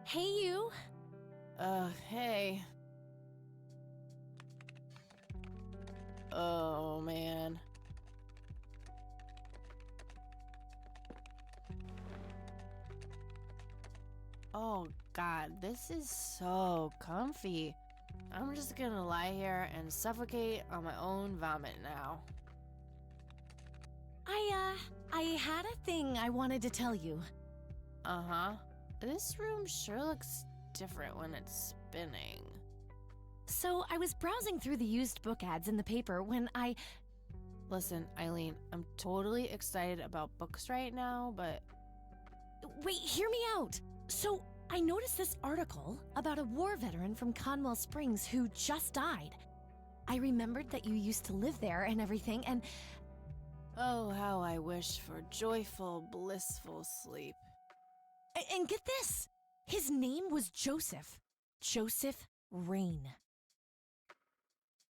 Hey, you. Hey. Oh, man. Oh, God, this is so comfy. I'm just gonna lie here and suffocate on my own vomit now. I had a thing I wanted to tell you. Uh-huh. This room sure looks different when it's spinning. So, I was browsing through the used book ads in the paper when Listen, Eileen, I'm totally excited about books right now, but... Wait, hear me out. So, I noticed this article about a war veteran from Conwell Springs who just died. I remembered that you used to live there and everything, and... Oh, how I wish for joyful, blissful sleep. And get this! His name was Joseph. Joseph Rain.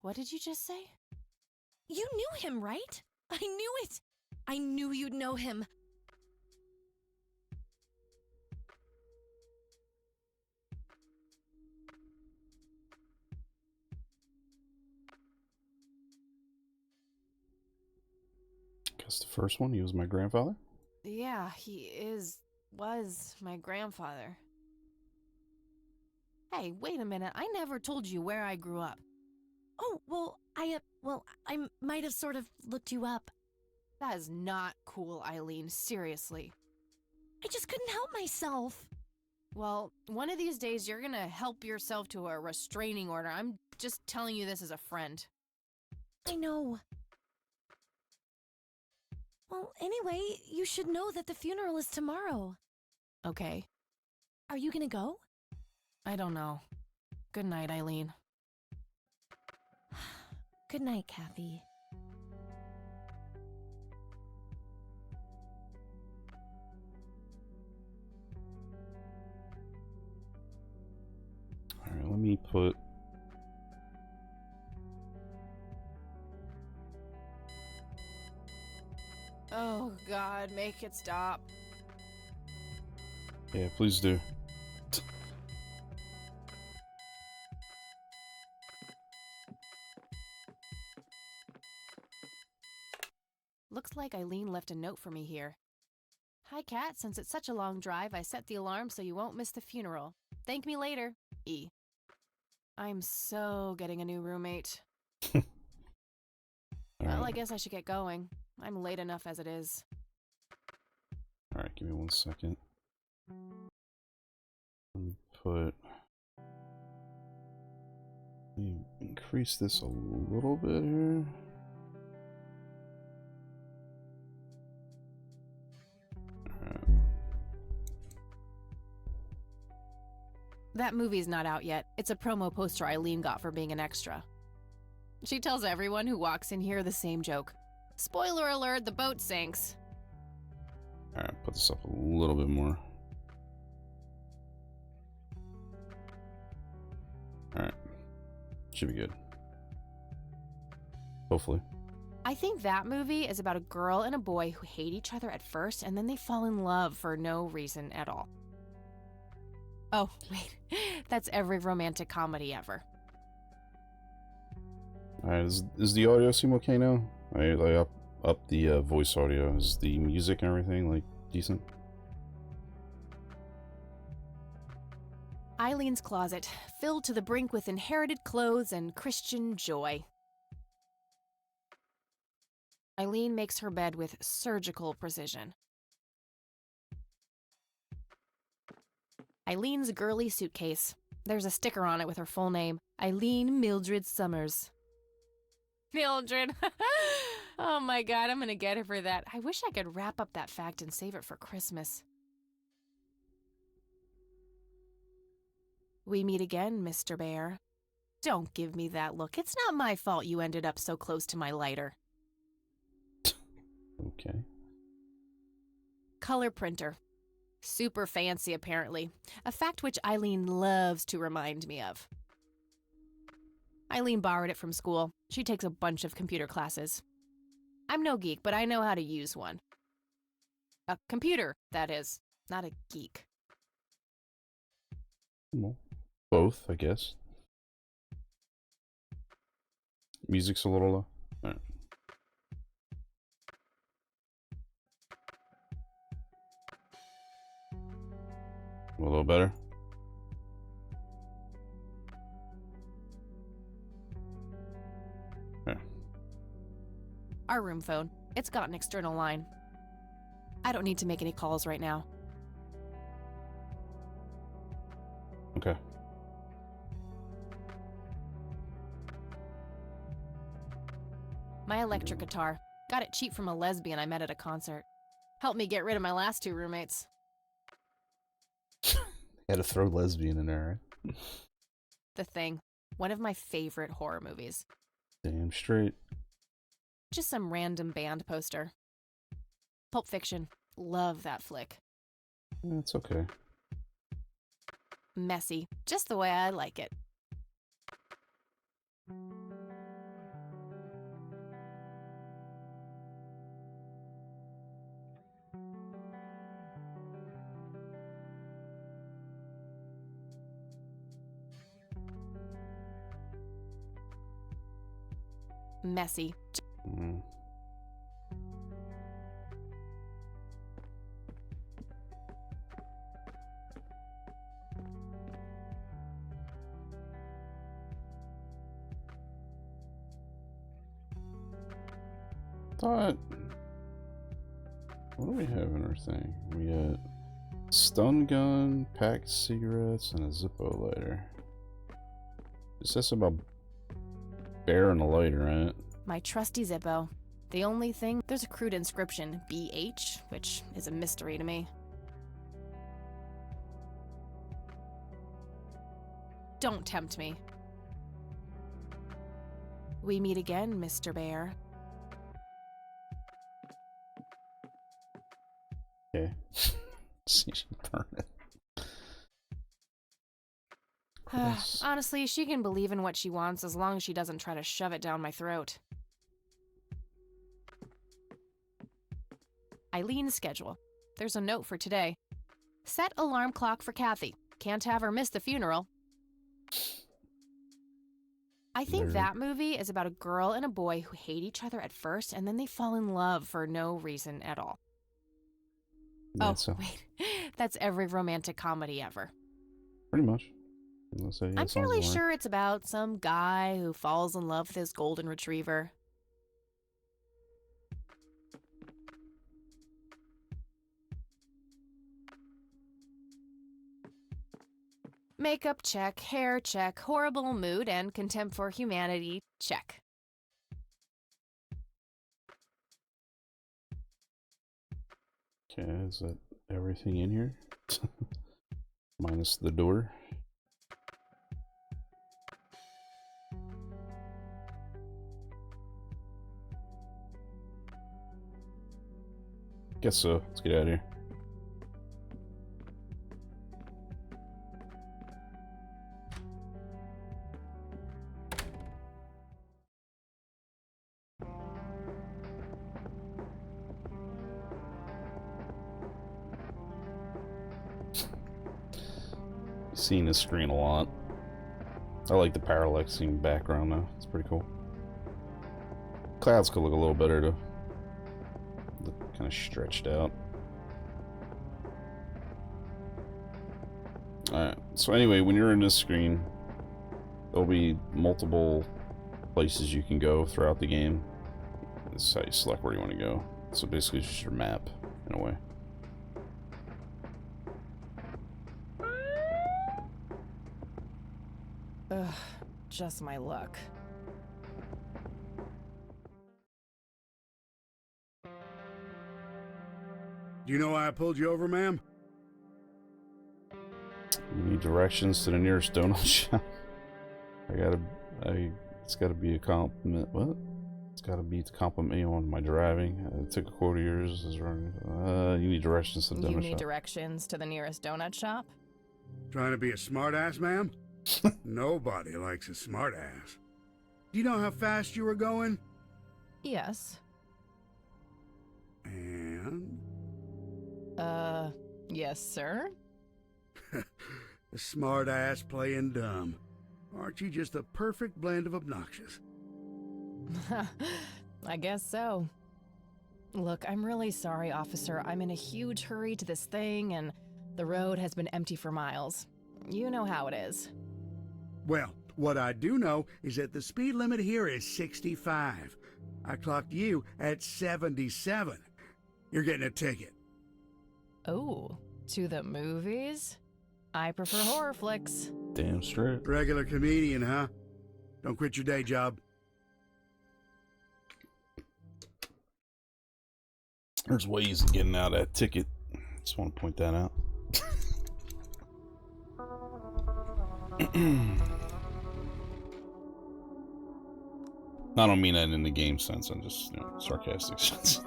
What did you just say? You knew him, right? I knew it! I knew you'd know him. Guess the first one, he was my grandfather? Yeah, was my grandfather. Hey, wait a minute, I never told you where I grew up. Oh, well, I might have sort of looked you up. That is not cool, Eileen, seriously. I just couldn't help myself. Well, one of these days you're gonna help yourself to a restraining order. I'm just telling you this as a friend. I know. Well, anyway, you should know that the funeral is tomorrow. Okay. Are you gonna go? I don't know. Good night, Eileen. Good night, Kathy. Alright, let me put... Oh, God, make it stop. Yeah, please do. Looks like Eileen left a note for me here. Hi, Kat. Since it's such a long drive, I set the alarm so you won't miss the funeral. Thank me later. E. I'm so getting a new roommate. Well, I guess I should get going. I'm late enough as it is. Alright, give me 1 second. Let me put... Let me increase this a little bit here. That movie's not out yet. It's a promo poster Eileen got for being an extra. She tells everyone who walks in here the same joke. Spoiler alert, the boat sinks. Alright, put this up a little bit more. Alright. Should be good. Hopefully. I think that movie is about a girl and a boy who hate each other at first and then they fall in love for no reason at all. Oh, wait. That's every romantic comedy ever. Alright, is the audio seem okay now? I up the voice audio. Is the music and everything, like, decent? Eileen's closet, filled to the brink with inherited clothes and Christian joy. Eileen makes her bed with surgical precision. Eileen's girly suitcase. There's a sticker on it with her full name, Eileen Mildred Summers. Mildred! Oh my God, I'm gonna get her for that. I wish I could wrap up that fact and save it for Christmas. We meet again, Mr. Bear. Don't give me that look. It's not my fault you ended up so close to my lighter. Okay. Color printer. Super fancy, apparently. A fact which Eileen loves to remind me of. Eileen borrowed it from school. She takes a bunch of computer classes. I'm no geek, but I know how to use one. A computer, that is, not a geek. Well, both, I guess. Music's a little low. Alright. A little better. Okay. Our room phone. It's got an external line. I don't need to make any calls right now. Okay. My electric guitar. Got it cheap from a lesbian I met at a concert. Helped me get rid of my last 2 roommates. Had to throw lesbian in there, right? The Thing. One of my favorite horror movies. Damn straight. Just some random band poster. Pulp Fiction. Love that flick. It's okay. Messy. Just the way I like it. Messy. Mm. Thought. What do we have in our thing? We got stun gun, packed cigarettes, and a Zippo lighter. It says about bear and a lighter, right? My trusty Zippo. The only thing, there's a crude inscription, BH, which is a mystery to me. Don't tempt me. We meet again, Mr. Bear. Okay. See, she burned it. Chris. Honestly, she can believe in what she wants as long as she doesn't try to shove it down my throat. Eileen's schedule. There's a note for today. Set alarm clock for Kathy. Can't have her miss the funeral. I think that movie is about a girl and a boy who hate each other at first and then they fall in love for no reason at all. Wait. That's every romantic comedy ever. Pretty much. I'm fairly sure it's about some guy who falls in love with his golden retriever. Makeup check, hair check, horrible mood and contempt for humanity check. Okay, is that everything in here? Minus the door. Guess so. Let's get out of here. Seen this screen a lot. I like the parallaxing background though. It's pretty cool. Clouds could look a little better though. Look kind of stretched out. Alright, so anyway, when you're in this screen, there'll be multiple places you can go throughout the game. This is how you select where you want to go. So basically it's just your map, in a way. Ugh, just my luck. Do you know why I pulled you over, ma'am? You need directions to the nearest donut shop. It's gotta be a compliment. What? It's gotta be to compliment me on my driving. It took a quarter years. You need directions to the donut shop. You need directions to the nearest donut shop? Trying to be a smartass, ma'am? Nobody likes a smartass. Do you know how fast you were going? Yes. And? Yes, sir? A smart ass playing dumb. Aren't you just the perfect blend of obnoxious? I guess so. Look, I'm really sorry, officer. I'm in a huge hurry to this thing, and the road has been empty for miles. You know how it is. Well, what I do know is that the speed limit here is 65. I clocked you at 77. You're getting a ticket. Oh, to the movies? I prefer horror flicks. Damn straight. Regular comedian, huh? Don't quit your day job. There's ways of getting out of that ticket. Just want to point that out. I don't mean that in the game sense. I'm just, sarcastic sense.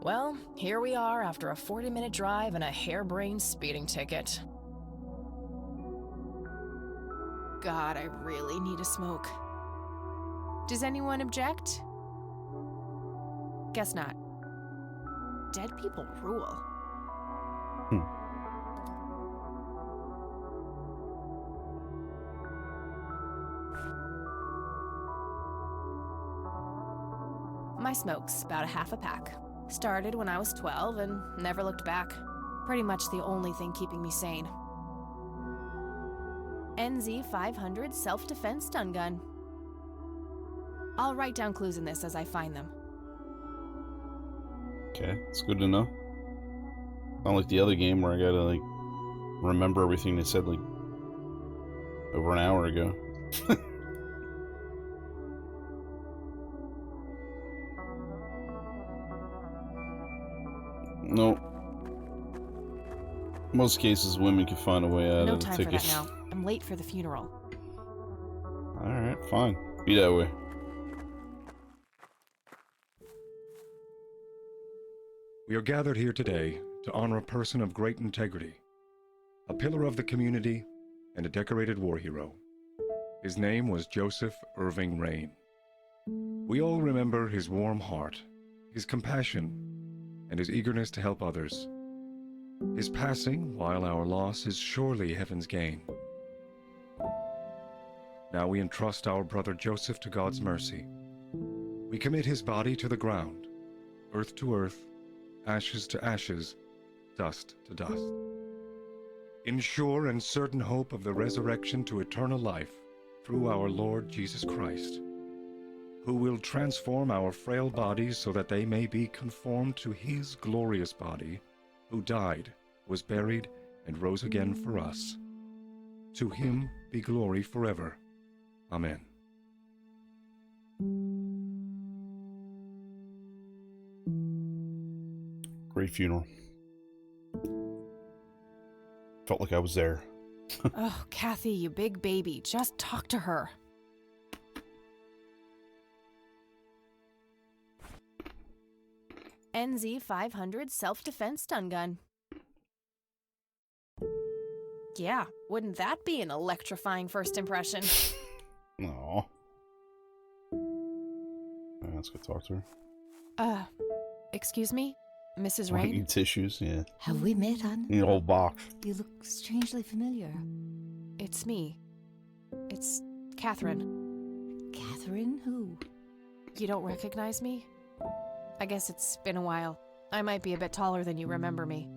Well, here we are after a 40-minute drive and a harebrained speeding ticket. God, I really need a smoke. Does anyone object? Guess not. Dead people rule. My smoke's about a half a pack. Started when I was 12 and never looked back. Pretty much the only thing keeping me sane. NZ 500 self-defense stun gun. I'll write down clues in this as I find them. Okay, it's good to know. Not like the other game where I gotta, remember everything they said, over an hour ago. Nope. Most cases, women can find a way out No of the time ticket. for that now. I'm late for the funeral. Alright, fine. Be that way. We are gathered here today to honor a person of great integrity, a pillar of the community, and a decorated war hero. His name was Joseph Irving Rain. We all remember his warm heart, his compassion, and his eagerness to help others. His passing, while our loss, is surely heaven's gain. Now we entrust our brother Joseph to God's mercy. We commit his body to the ground, earth to earth, ashes to ashes, dust to dust. In sure and certain hope of the resurrection to eternal life through our Lord Jesus Christ, who will transform our frail bodies so that they may be conformed to his glorious body, who died, was buried, and rose again for us. To him be glory forever. Amen. Great funeral. Felt like I was there. Oh, Kathy, you big baby. Just talk to her. NZ 500 self-defense stun gun. Yeah, wouldn't that be an electrifying first impression? Aww. Yeah, let's go talk to her. Excuse me? Mrs. Might Rain? need tissues, yeah. Have we met, hon? Need a whole box. You look strangely familiar. It's me. It's Catherine. Catherine? Who? You don't recognize me? I guess it's been a while. I might be a bit taller than you remember me.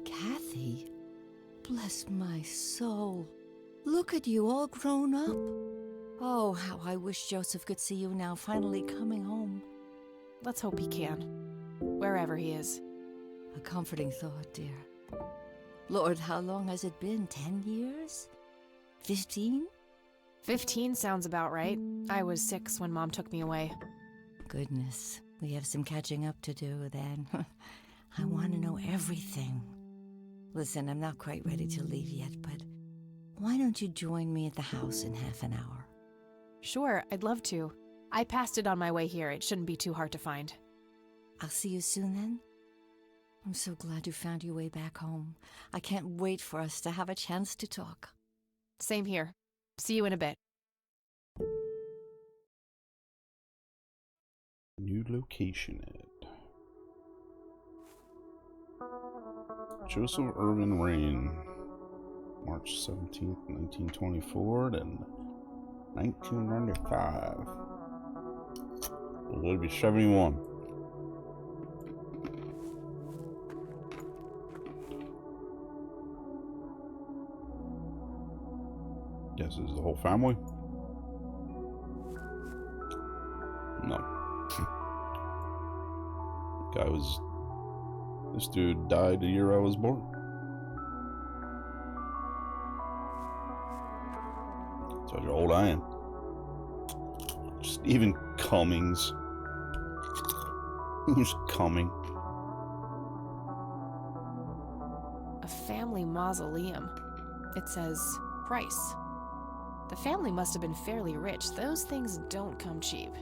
Kathy? Bless my soul. Look at you, all grown up. Oh, how I wish Joseph could see you now, finally coming home. Let's hope he can. Wherever he is. A comforting thought, dear. Lord, how long has it been? 10 years? 15? 15 sounds about right. I was 6 when Mom took me away. Goodness, we have some catching up to do then. I want to know everything. Listen, I'm not quite ready to leave yet, but why don't you join me at the house in half an hour? Sure, I'd love to. I passed it on my way here. It shouldn't be too hard to find. I'll see you soon then. I'm so glad you found your way back home. I can't wait for us to have a chance to talk. Same here. See you in a bit. New location at Joseph Irvin Rain, March 17th, 1924 to 1995. Well, it'll be 71. Guess this is the whole family? No. This dude died the year I was born. That's how old I am. Stephen Cummings. Who's coming? A family mausoleum. It says price. The family must have been fairly rich. Those things don't come cheap.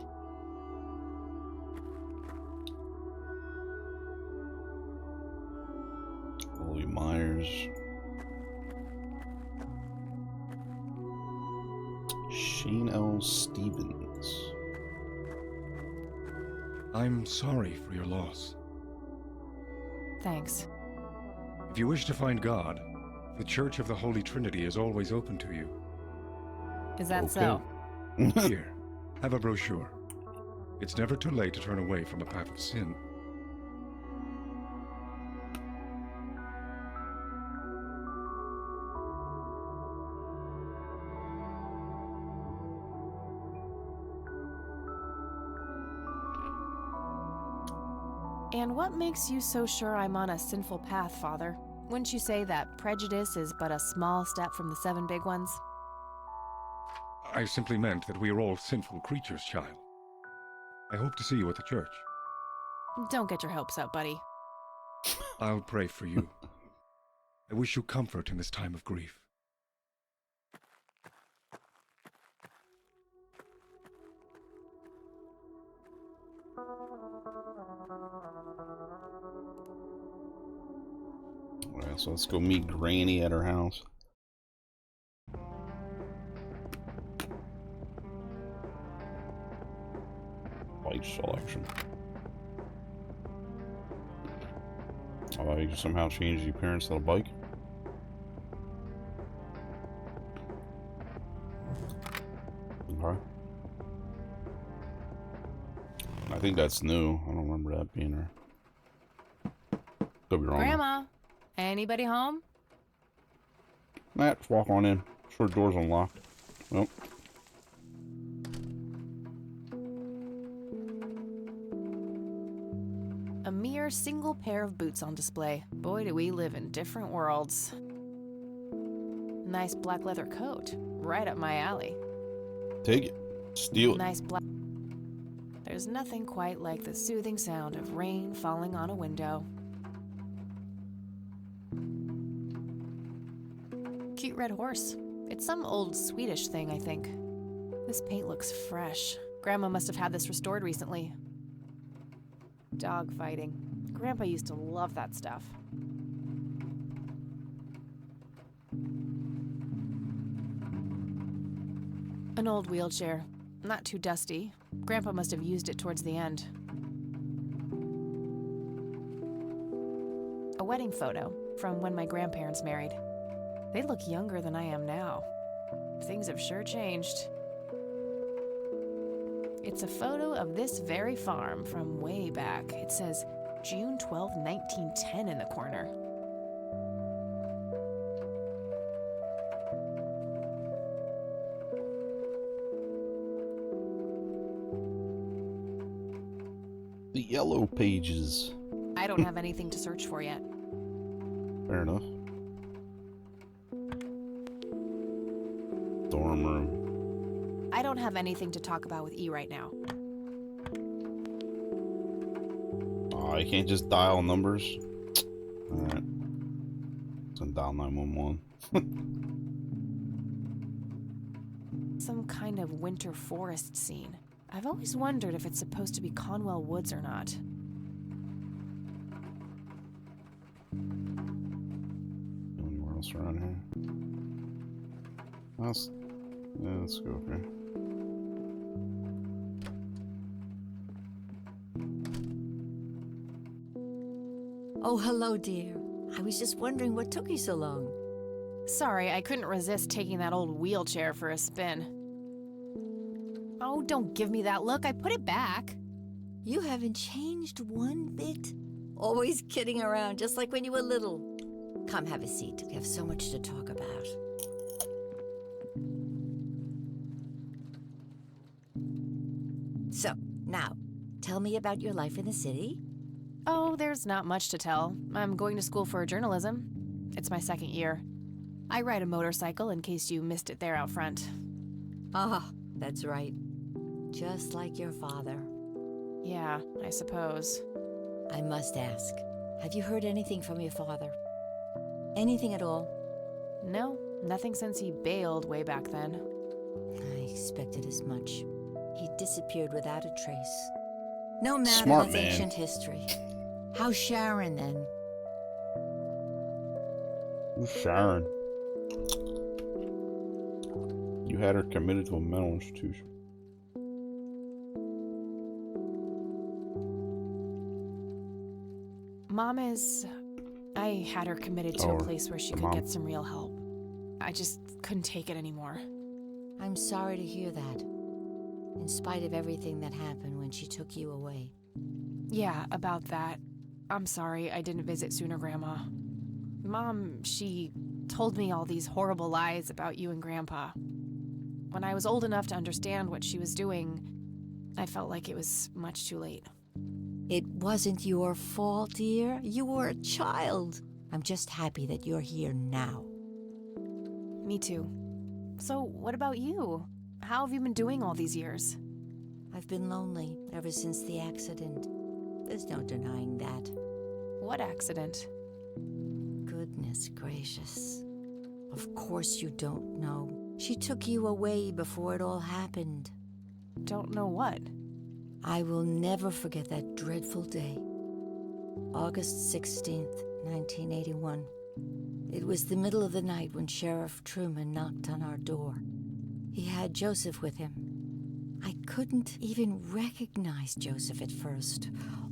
Willie Myers. Shane L. Stevens. I'm sorry for your loss. Thanks. If you wish to find God, the Church of the Holy Trinity is always open to you. Is that Okay. so? Here, have a brochure. It's never too late to turn away from a path of sin. And what makes you so sure I'm on a sinful path, Father? Wouldn't you say that prejudice is but a small step from the 7 big ones? I simply meant that we are all sinful creatures, child. I hope to see you at the church. Don't get your hopes up, buddy. I'll pray for you. I wish you comfort in this time of grief. Alright, so let's go meet Granny at her house. Bike selection. Oh, you somehow changed the appearance of the bike? Okay. I think that's new. I don't remember that being there. Could be wrong. Grandma, anybody home? Matt, just walk on in. Sure, door's unlocked. Nope. A mere single pair of boots on display. Boy, do we live in different worlds. Nice black leather coat. Right up my alley. Take it. Steal it. Nice black... There's nothing quite like the soothing sound of rain falling on a window. Cute red horse. It's some old Swedish thing, I think. This paint looks fresh. Grandma must have had this restored recently. Dog fighting. Grandpa used to love that stuff. An old wheelchair. Not too dusty. Grandpa must have used it towards the end. A wedding photo from when my grandparents married. They look younger than I am now. Things have sure changed. It's a photo of this very farm from way back. It says June 12, 1910 in the corner. The yellow pages. I don't have anything to search for yet. Fair enough. Dorm room. I don't have anything to talk about with E right now. Oh, you can't just dial numbers. Alright. So dial 911. Some kind of winter forest scene. I've always wondered if it's supposed to be Conwell Woods or not. Anywhere else around here? Let's go up here. Oh, hello, dear. I was just wondering what took you so long. Sorry, I couldn't resist taking that old wheelchair for a spin. Oh, don't give me that look. I put it back. You haven't changed one bit. Always kidding around, just like when you were little. Come have a seat. We have so much to talk about. So, now, tell me about your life in the city. Oh, there's not much to tell. I'm going to school for journalism. It's my second year. I ride a motorcycle in case you missed it there out front. Ah, that's right. Just like your father. Yeah, I suppose. I must ask, have you heard anything from your father? Anything at all? No, nothing since he bailed way back then. I expected as much. He disappeared without a trace. No matter, Smart that's man. ancient history. How's Sharon then? Who's Sharon? You had her committed to a mental institution. Mom is... I had her committed to a place where she could get some real help. I just couldn't take it anymore. I'm sorry to hear that. In spite of everything that happened when she took you away. Yeah, about that. I'm sorry I didn't visit sooner, Grandma. Mom, she told me all these horrible lies about you and Grandpa. When I was old enough to understand what she was doing, I felt like it was much too late. It wasn't your fault, dear. You were a child. I'm just happy that you're here now. Me too. So, what about you? How have you been doing all these years? I've been lonely ever since the accident. There's no denying that. What accident? Goodness gracious. Of course you don't know. She took you away before it all happened. Don't know what? I will never forget that dreadful day. August 16th, 1981. It was the middle of the night when Sheriff Truman knocked on our door. He had Joseph with him. I couldn't even recognize Joseph at first.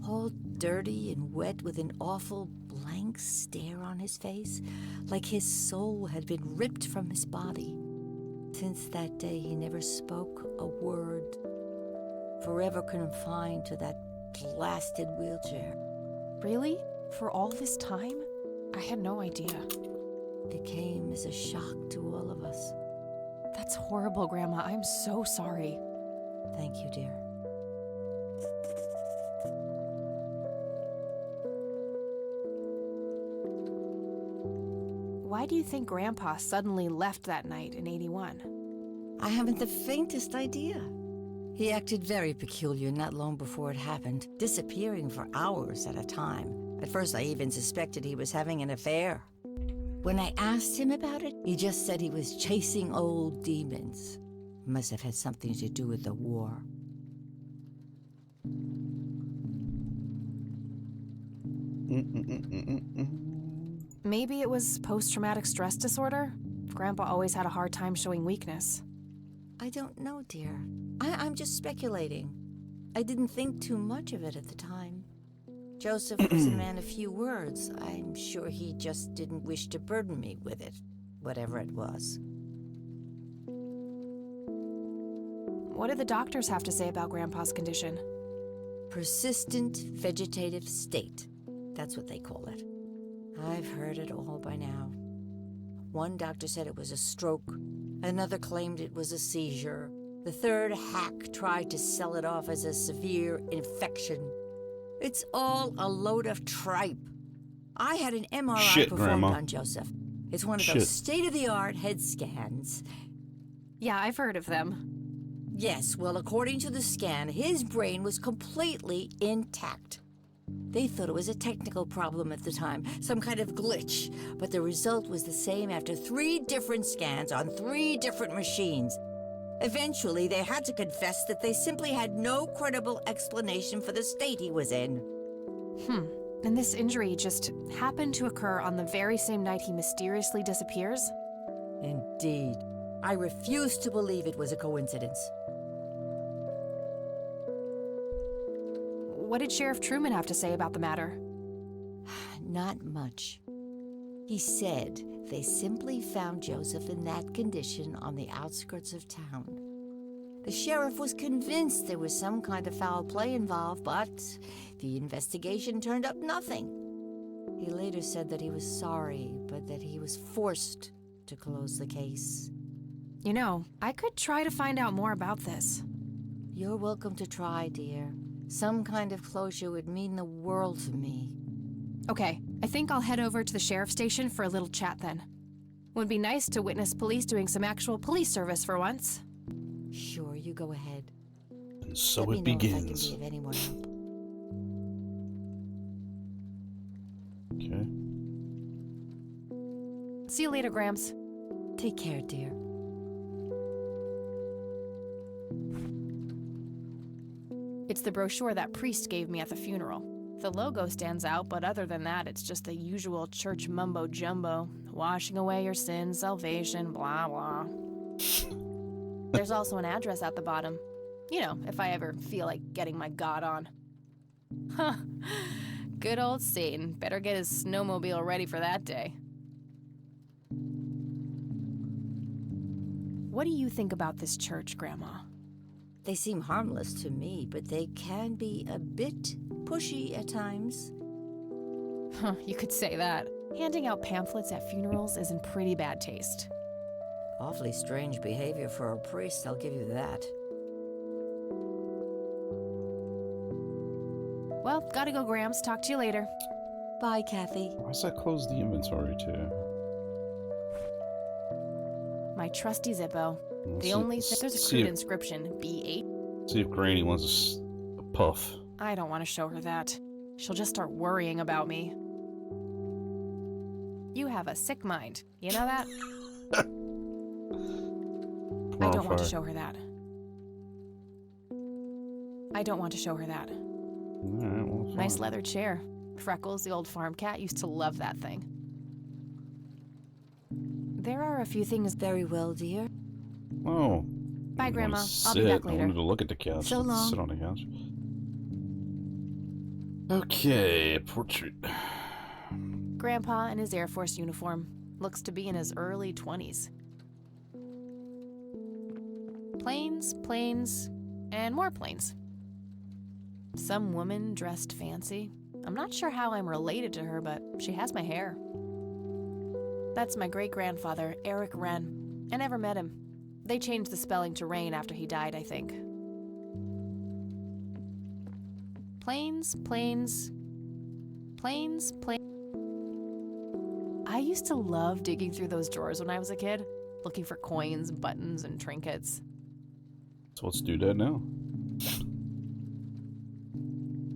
All dirty and wet with an awful blank stare on his face, like his soul had been ripped from his body. Since that day, he never spoke a word. Forever confined to that blasted wheelchair. Really? For all this time? I had no idea. It came as a shock to all of us. That's horrible, Grandma. I'm so sorry. Thank you, dear. Why do you think Grandpa suddenly left that night in 81? I haven't the faintest idea. He acted very peculiar not long before it happened, disappearing for hours at a time. At first, I even suspected he was having an affair. When I asked him about it, he just said he was chasing old demons. Must have had something to do with the war. Maybe it was post-traumatic stress disorder? Grandpa always had a hard time showing weakness. I don't know, dear. I'm just speculating. I didn't think too much of it at the time. Joseph was a man of few words. I'm sure he just didn't wish to burden me with it, whatever it was. What do the doctors have to say about Grandpa's condition? Persistent vegetative state. That's what they call it. I've heard it all by now. One doctor said it was a stroke. Another claimed it was a seizure. The third hack tried to sell it off as a severe infection. It's all a load of tripe. I had an MRI performed Grandma. on Joseph. It's one of those state-of-the-art head scans. Yeah, I've heard of them. Yes, well, according to the scan, his brain was completely intact. They thought it was a technical problem at the time, some kind of glitch, but the result was the same after 3 different scans on 3 different machines. Eventually, they had to confess that they simply had no credible explanation for the state he was in. And this injury just happened to occur on the very same night he mysteriously disappears? Indeed. I refuse to believe it was a coincidence. What did Sheriff Truman have to say about the matter? Not much. He said they simply found Joseph in that condition on the outskirts of town. The sheriff was convinced there was some kind of foul play involved, but the investigation turned up nothing. He later said that he was sorry, but that he was forced to close the case. You know, I could try to find out more about this. You're welcome to try, dear. Some kind of closure would mean the world to me. Okay, I think I'll head over to the sheriff's station for a little chat then. Would be nice to witness police doing some actual police service for once. Sure, you go ahead. And so Let it me know if I begins. can be of any more help. Okay. See you later, Gramps. Take care, dear. It's the brochure that priest gave me at the funeral. The logo stands out, but other than that, it's just the usual church mumbo-jumbo. Washing away your sins, salvation, blah, blah. There's also an address at the bottom. You know, if I ever feel like getting my God on. Huh. Good old Satan. Better get his snowmobile ready for that day. What do you think about this church, Grandma? They seem harmless to me, but they can be a bit pushy at times. Huh, you could say that. Handing out pamphlets at funerals is in pretty bad taste. Awfully strange behavior for a priest, I'll give you that. Well, gotta go, Gramps. Talk to you later. Bye, Kathy. Why does that close the inventory too? My trusty Zippo. Let's The see- only thing, there's a see crude if- inscription, B8. See if Granny wants a puff. I don't want to show her that. She'll just start worrying about me. You have a sick mind. You know that? I don't want to show her that. I don't want to show her that. Alright, well, fine. Nice leather chair. Freckles, the old farm cat, used to love that thing. There are a few things. Very well, dear. Oh. Bye, I wanna Grandma. I'll sit. be back I later. wanted to look at the couch. So Let's long. sit on the couch. Okay, portrait. Grandpa in his Air Force uniform. Looks to be in his early 20s. Planes, planes, and more planes. Some woman dressed fancy. I'm not sure how I'm related to her, but she has my hair. That's my great-grandfather, Eric Wren. I never met him. They changed the spelling to Rain after he died, I think. Planes, planes, planes, planes. I used to love digging through those drawers when I was a kid, looking for coins, buttons, and trinkets. So let's do that now.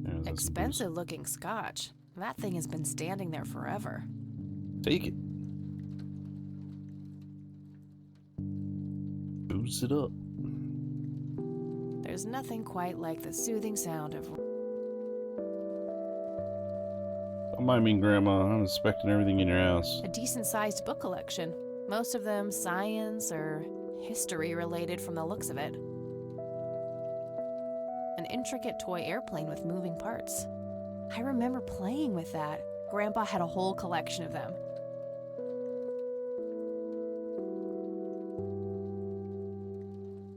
There's some Expensive-looking scotch. That thing has been standing there forever. booze. Take it. Booze it up. There's nothing quite like the soothing sound of... Don't mind me, Grandma. I'm inspecting everything in your house. a decent-sized book collection. Most of them science or history-related from the looks of it. An intricate toy airplane with moving parts. I remember playing with that. Grandpa had a whole collection of them.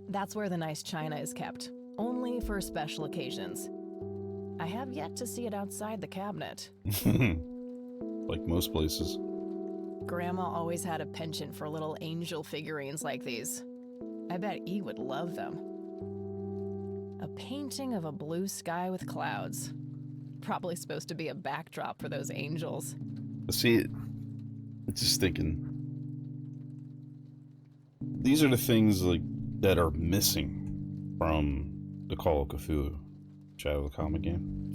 That's where the nice china is kept. Only for special occasions. I have yet to see it outside the cabinet. Like most places. Grandma always had a penchant for little angel figurines like these. I bet E would love them. A painting of a blue sky with clouds. Probably supposed to be a backdrop for those angels. See, just thinking. These are the things like that are missing from the Call of Cthulhu, Shadow of the Comic game.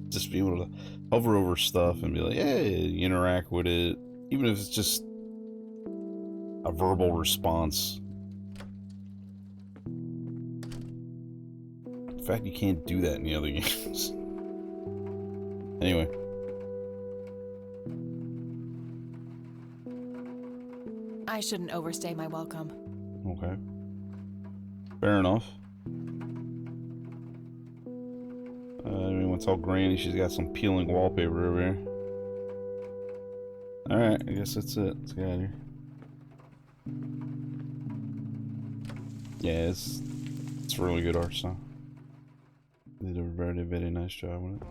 Just be able to hover over stuff and be like, hey, interact with it, even if it's just a verbal response. In fact, you can't do that in the other games. Anyway. I shouldn't overstay my welcome. Okay. Fair enough. I mean, want to tell Granny she's got some peeling wallpaper over here. Alright, I guess that's it. Let's get out of here. Yeah, it's really good art style. They did a very, very nice job with it.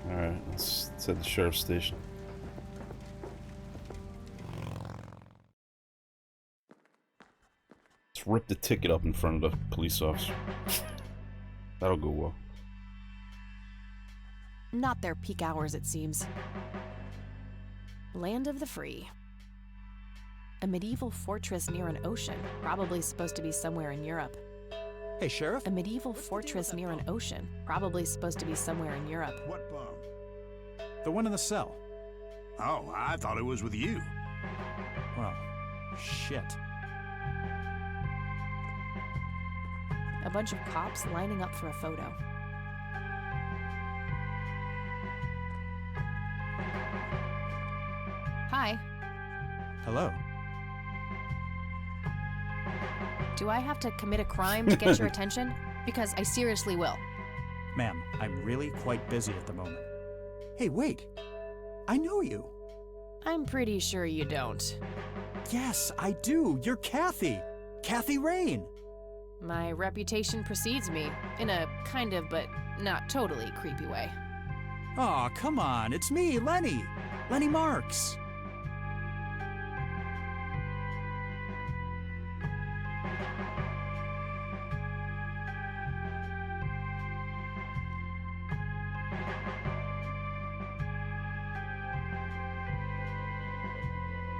Alright, let's head to the sheriff's station. Let's rip the ticket up in front of the police officer. That'll go well. Not their peak hours, it seems. Land of the free. A medieval fortress near an ocean, probably supposed to be somewhere in Europe. Hey, Sheriff? A medieval fortress near an ocean, probably supposed to be somewhere in Europe. What bum? The one in the cell. Oh, I thought it was with you. Well, shit. A bunch of cops lining up for a photo. Hi. Hello. Do I have to commit a crime to get your attention? Because I seriously will. Ma'am, I'm really quite busy at the moment. Hey, wait. I know you. I'm pretty sure you don't. Yes, I do. You're Kathy. Kathyrain. My reputation precedes me, in a kind of but not totally creepy way. Aw, come on. It's me, Lenny. Lenny Marks.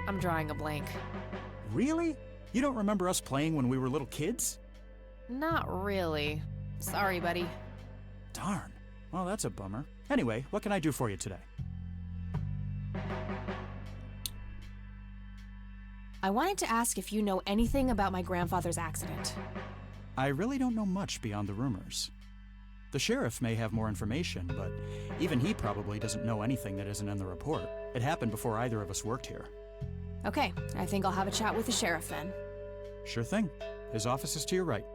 I'm drawing a blank. Really? You don't remember us playing when we were little kids? Not really. Sorry, buddy. Darn. Well, that's a bummer. Anyway, what can I do for you today? I wanted to ask if you know anything about my grandfather's accident. I really don't know much beyond the rumors. The sheriff may have more information, but even he probably doesn't know anything that isn't in the report. It happened before either of us worked here. Okay, I think I'll have a chat with the sheriff then. Sure thing. His office is to your right.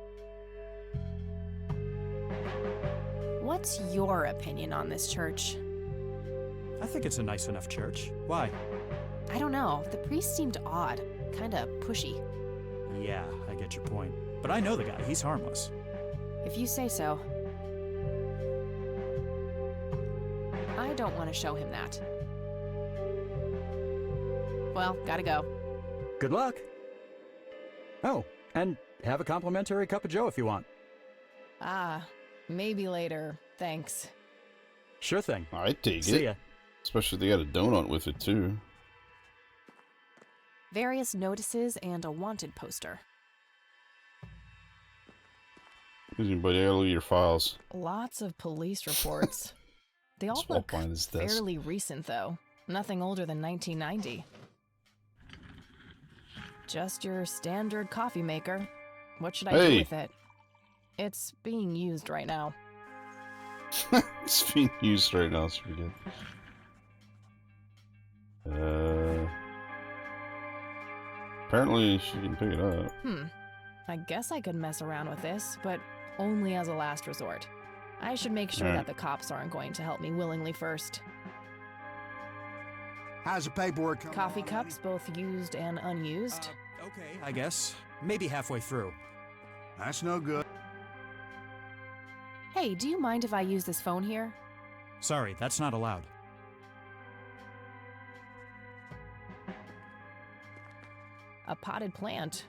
What's your opinion on this church? I think it's a nice enough church. Why? I don't know. The priest seemed odd. Kinda pushy. Yeah, I get your point. But I know the guy. He's harmless. If you say so. I don't want to show him that. Well, gotta go. Good luck. Oh, and have a complimentary cup of joe if you want. Ah, maybe later. Thanks. Sure thing. I'd take it. See ya. Especially if they got a donut with it, too. Various notices and a wanted poster. Anybody gotta look at your files. Lots of police reports. They all Just walk look behind his desk. fairly recent, though. Nothing older than 1990. Just your standard coffee maker. What should I do Hey. with it? It's being used right now. It's being used right now, it's pretty good. Apparently she can pick it up. I guess I could mess around with this, but only as a last resort. I should make sure Alright. that the cops aren't going to help me willingly first. How's the paperwork coming Coffee along, cups, both used and unused. Okay, I guess. Maybe halfway through. Lenny? That's no good. Hey, do you mind if I use this phone here? Sorry, that's not allowed. A potted plant.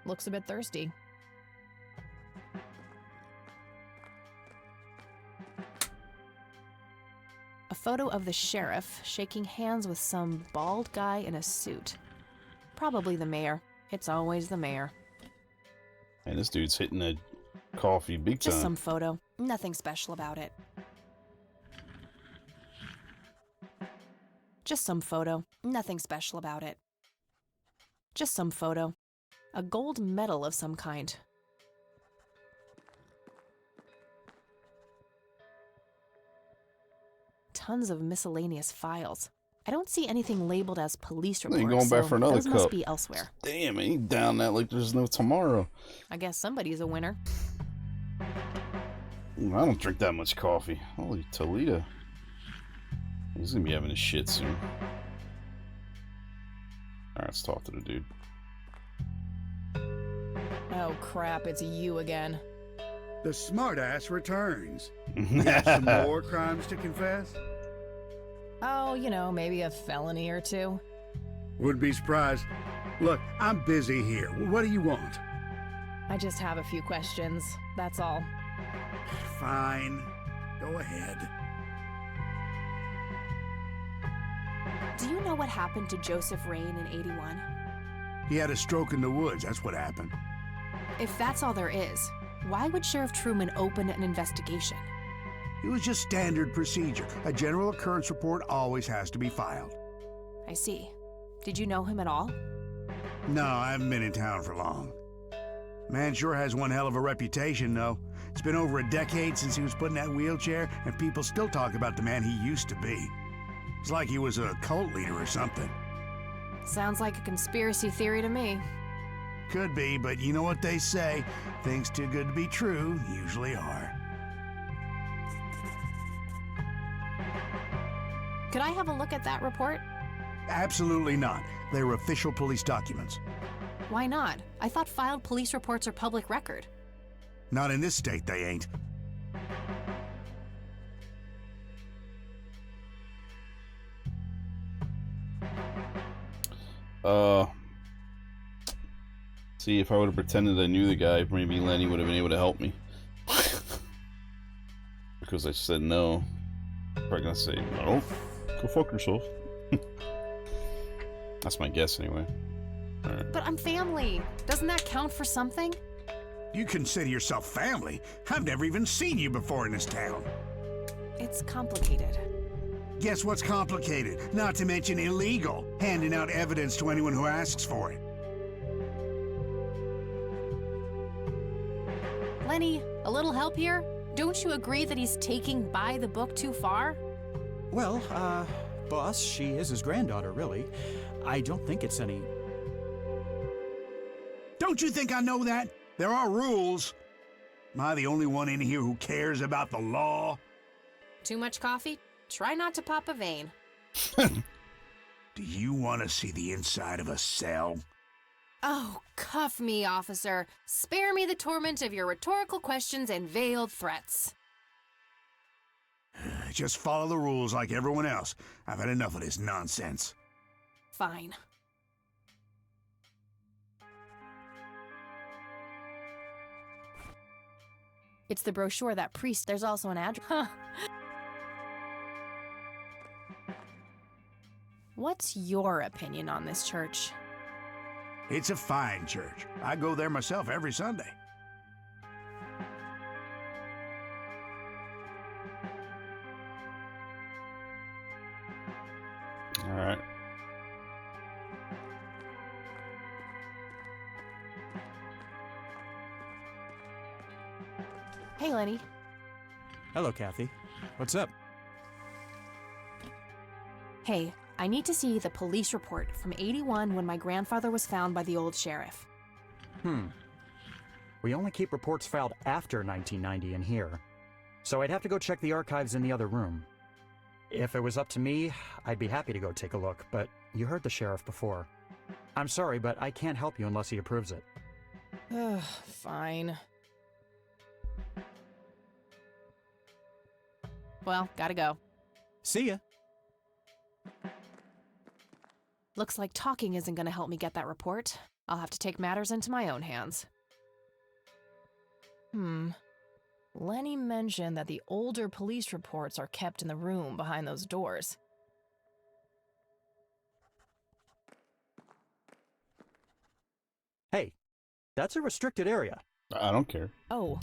Looks a bit thirsty. A photo of the sheriff shaking hands with some bald guy in a suit. Probably the mayor. It's always the mayor. And this dude's hitting that coffee big time. Just some photo. Nothing special about it. Just some photo. Nothing special about it. Just some photo. A gold medal of some kind. Tons of miscellaneous files. I don't see anything labeled as police Then reports, you're going back so for another those cup. must be elsewhere. Damn, he down that like there's no tomorrow. I guess somebody's a winner. I don't drink that much coffee. Holy Toledo. He's gonna be having his shit soon. Alright, let's talk to the dude. Oh crap, it's you again. The smartass returns. You have some more crimes to confess? Oh, you know, maybe a felony or two. Wouldn't be surprised. Look, I'm busy here. What do you want? I just have a few questions, that's all. Fine. Go ahead. Do you know what happened to Joseph Rain in 81? He had a stroke in the woods. That's what happened. If that's all there is, why would Sheriff Truman open an investigation? It was just standard procedure. A general occurrence report always has to be filed. I see. Did you know him at all? No, I haven't been in town for long. Man sure has one hell of a reputation, though. It's been over a decade since he was put in that wheelchair, and people still talk about the man he used to be. It's like he was a cult leader or something. Sounds like a conspiracy theory to me. Could be, but you know what they say. Things too good to be true usually are. Could I have a look at that report? Absolutely not. They're official police documents. Why not? I thought filed police reports are public record. Not in this state, they ain't. See, if I would have pretended I knew the guy, maybe Lenny would have been able to help me. Because I said no. Probably gonna say, no, go fuck yourself. That's my guess anyway. Alright. But I'm family. Doesn't that count for something? You consider yourself family? I've never even seen you before in this town. It's complicated. Guess what's complicated? Not to mention illegal. Handing out evidence to anyone who asks for it. Lenny, a little help here? Don't you agree that he's taking by the book too far? Well, boss, she is his granddaughter, really. I don't think it's any... Don't you think I know that? There are rules. Am I the only one in here who cares about the law? Too much coffee? Try not to pop a vein. Do you want to see the inside of a cell? Oh, cuff me, officer. Spare me the torment of your rhetorical questions and veiled threats. Just follow the rules like everyone else. I've had enough of this nonsense. Fine. It's the brochure that priest. There's also an address. Huh. What's your opinion on this church? It's a fine church. I go there myself every Sunday. All right. Hey, Lenny. Hello, Kathy. What's up? Hey, I need to see the police report from 81 when my grandfather was found by the old sheriff. We only keep reports filed after 1990 in here, so I'd have to go check the archives in the other room. If it was up to me, I'd be happy to go take a look, but you heard the sheriff before. I'm sorry, but I can't help you unless he approves it. Ugh, fine. Well, gotta go. See ya. Looks like talking isn't gonna help me get that report. I'll have to take matters into my own hands. Lenny mentioned that the older police reports are kept in the room behind those doors. Hey, that's a restricted area. I don't care. Oh,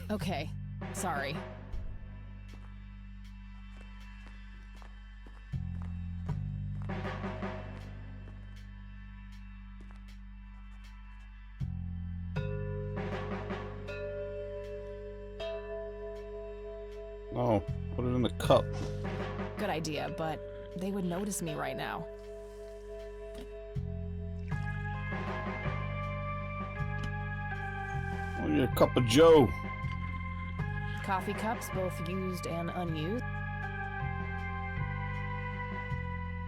okay. Sorry. Oh, put it in the cup. Good idea, but they would notice me right now. Oh, you're a cup of Joe. Coffee cups, both used and unused.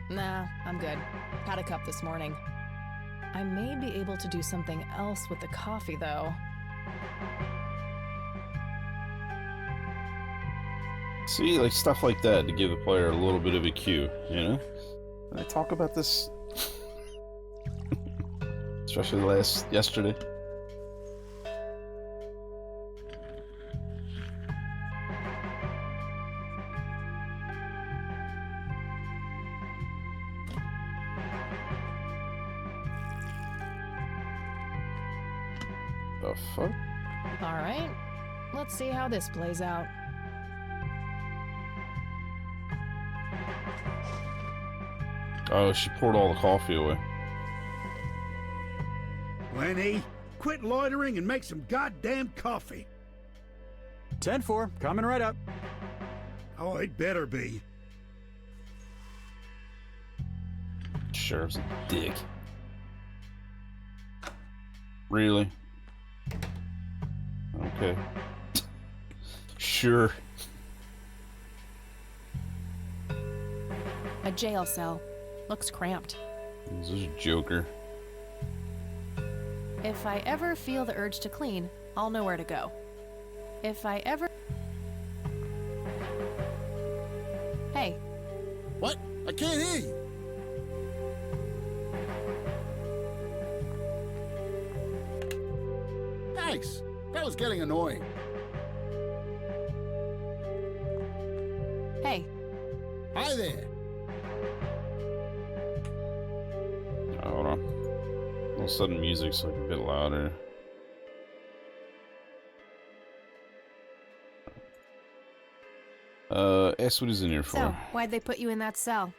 Nah, I'm good. Had a cup this morning. I may be able to do something else with the coffee, though. See, like stuff like that to give the player a little bit of a cue, you know? Did I talk about this? Especially yesterday. The fuck? All right, let's see how this plays out. Oh, she poured all the coffee away. Lenny, quit loitering and make some goddamn coffee. 10-4, coming right up. Oh, it better be. Sheriff's a dick. Really? Okay. Sure. A jail cell. Looks cramped. This is a joker. If I ever feel the urge to clean, I'll know where to go. If I ever... Hey. What? I can't hear you. Thanks. That was getting annoying. Hey. Hi there. Hold on. All of a sudden music's like a bit louder. Ask what he's in here for. So, why'd they put you in that cell?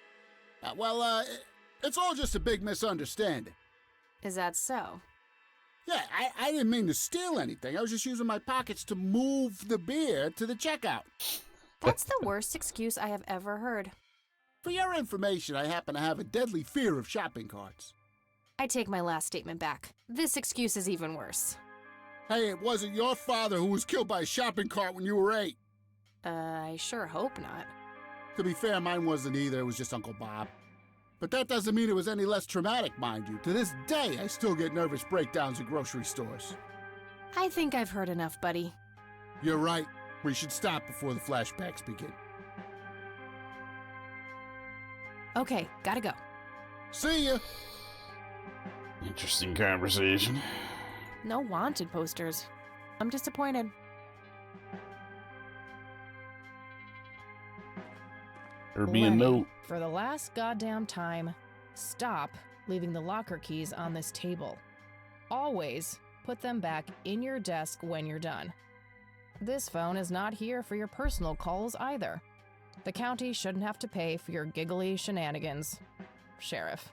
It's all just a big misunderstanding. Is that so? Yeah, I didn't mean to steal anything. I was just using my pockets to move the beer to the checkout. That's the worst excuse I have ever heard. For your information, I happen to have a deadly fear of shopping carts. I take my last statement back. This excuse is even worse. Hey, it wasn't your father who was killed by a shopping cart when you were 8. I sure hope not. To be fair, mine wasn't either. It was just Uncle Bob. But that doesn't mean it was any less traumatic, mind you. To this day, I still get nervous breakdowns at grocery stores. I think I've heard enough, buddy. You're right. We should stop before the flashbacks begin. Okay, gotta go. See ya! Interesting conversation. No wanted posters. I'm disappointed. There'd be a Lenny, note. For the last goddamn time, stop leaving the locker keys on this table. Always put them back in your desk when you're done. This phone is not here for your personal calls either. The county shouldn't have to pay for your giggly shenanigans. Sheriff.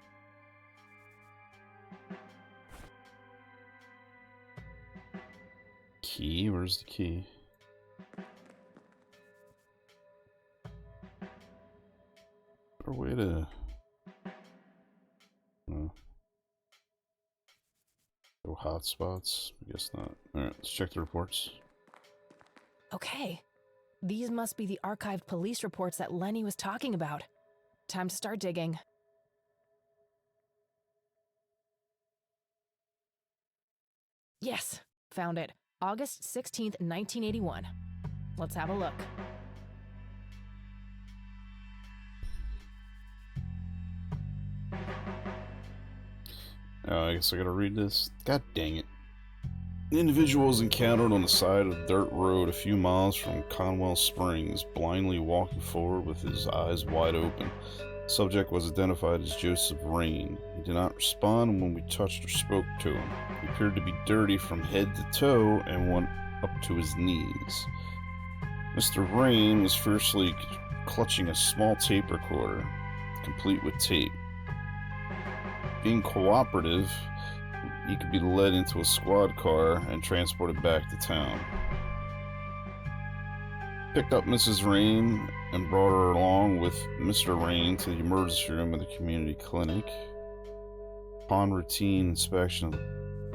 Key? Where's the key? Or way to... No. No hotspots? I guess not. Alright, let's check the reports. Okay. These must be the archived police reports that Lenny was talking about. Time to start digging. Yes, found it. August 16th, 1981. Let's have a look. I guess I gotta read this. God dang it. The individual was encountered on the side of a dirt road a few miles from Conwell Springs, blindly walking forward with his eyes wide open. The subject was identified as Joseph Rain. He did not respond when we touched or spoke to him. He appeared to be dirty from head to toe and went up to his knees. Mr. Rain was fiercely clutching a small tape recorder, complete with tape. Being cooperative, he could be led into a squad car and transported back to town. Picked up Mrs. Rain and brought her along with Mr. Rain to the emergency room of the community clinic. Upon routine inspection of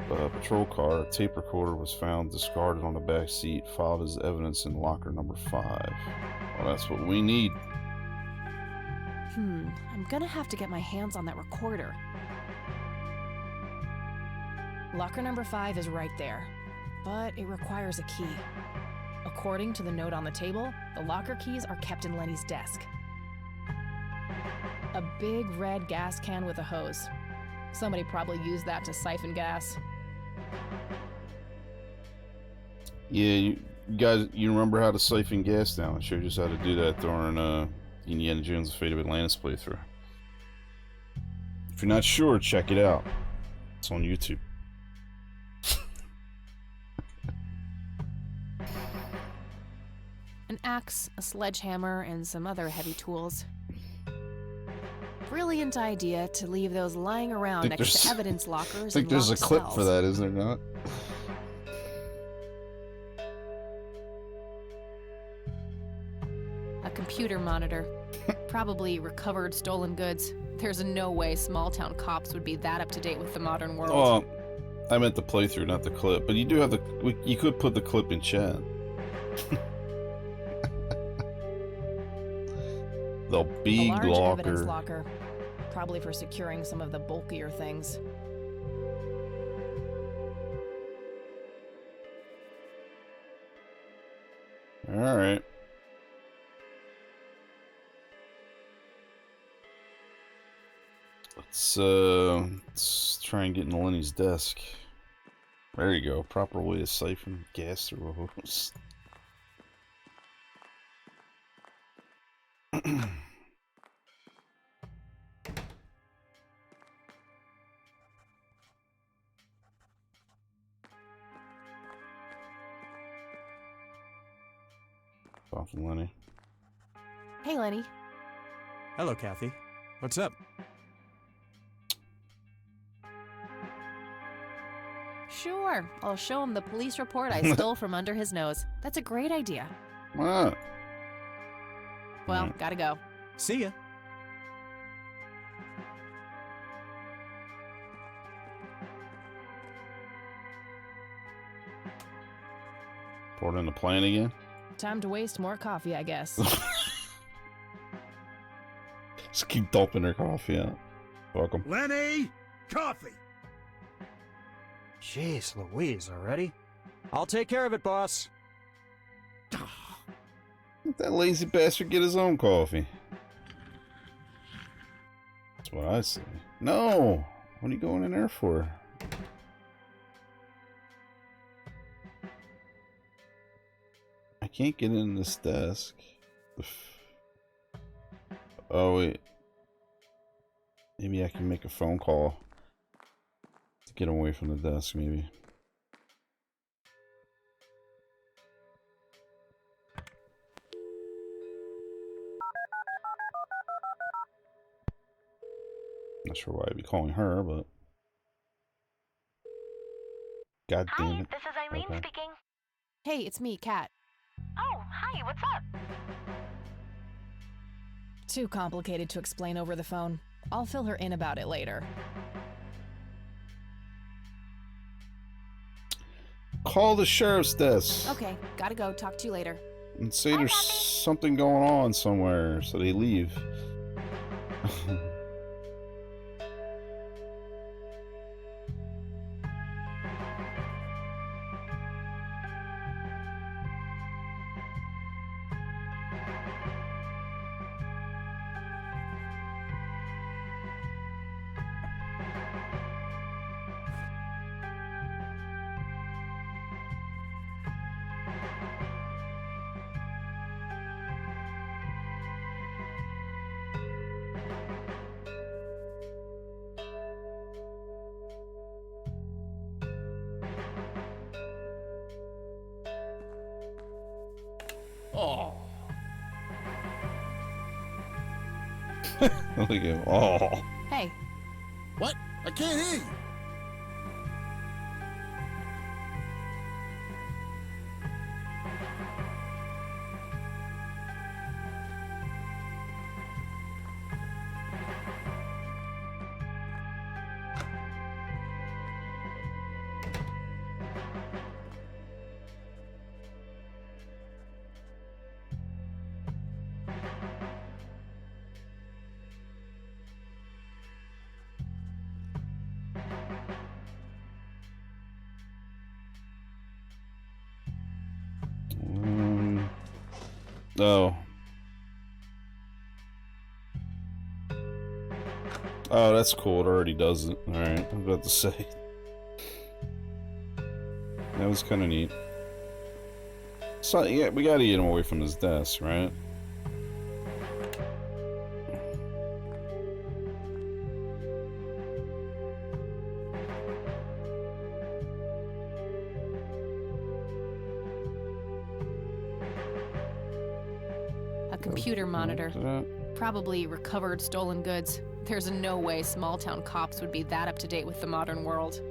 the patrol car, a tape recorder was found discarded on the back seat, filed as evidence in locker number 5. Well, that's what we need. I'm gonna have to get my hands on that recorder. Locker number 5 is right there, but it requires a key. According to the note on the table, the locker keys are kept in Lenny's desk. A big red gas can with a hose. Somebody probably used that to siphon gas. Yeah, you guys, you remember how to siphon gas down? I showed you how to do that during Indiana Jones: The Fate of Atlantis playthrough. If you're not sure, check it out. It's on YouTube. An axe, a sledgehammer, and some other heavy tools. Brilliant idea to leave those lying around next to evidence lockers. I think there's a clip for that, is there not? A computer monitor. Probably recovered stolen goods. There's no way small-town cops would be that up to date with the modern world. Oh, I meant the playthrough, not the clip. But you do have you could put the clip in chat. The big large locker. Evidence locker. Probably for securing some of the bulkier things. All right. Let's try and get in Lenny's desk. There you go. Proper way to siphon gas through a hose. Talking Lenny. Hey, Lenny. Hello, Kathy. What's up? Sure, I'll show him the police report I stole from under his nose. That's a great idea. What? Well, gotta go. See ya. Poured in the plane again? Time to waste more coffee, I guess. Just keep dumping her coffee out. Welcome. Lenny! Coffee! Jeez Louise, already? I'll take care of it, boss. Let that lazy bastard get his own coffee. That's what I say. No! What are you going in there for? I can't get in this desk. Oh, wait. Maybe I can make a phone call to get away from the desk, maybe. Not sure why I'd be calling her, but... God damn it. Hi, this is Eileen speaking. Hey, it's me, Kat. Oh, hi, what's up? Too complicated to explain over the phone. I'll fill her in about it later. Call the sheriff's desk. Okay, gotta go. Talk to you later. And say there's something going on somewhere, so they leave. Oh. Look at him. Oh. Hey. What? I can't hear you. Oh. Oh, that's cool. It already does it. Alright, I was about to say. That was kind of neat. So, yeah, we gotta get him away from his desk, right? A computer monitor. Probably recovered stolen goods. There's no way small-town cops would be that up-to-date with the modern world.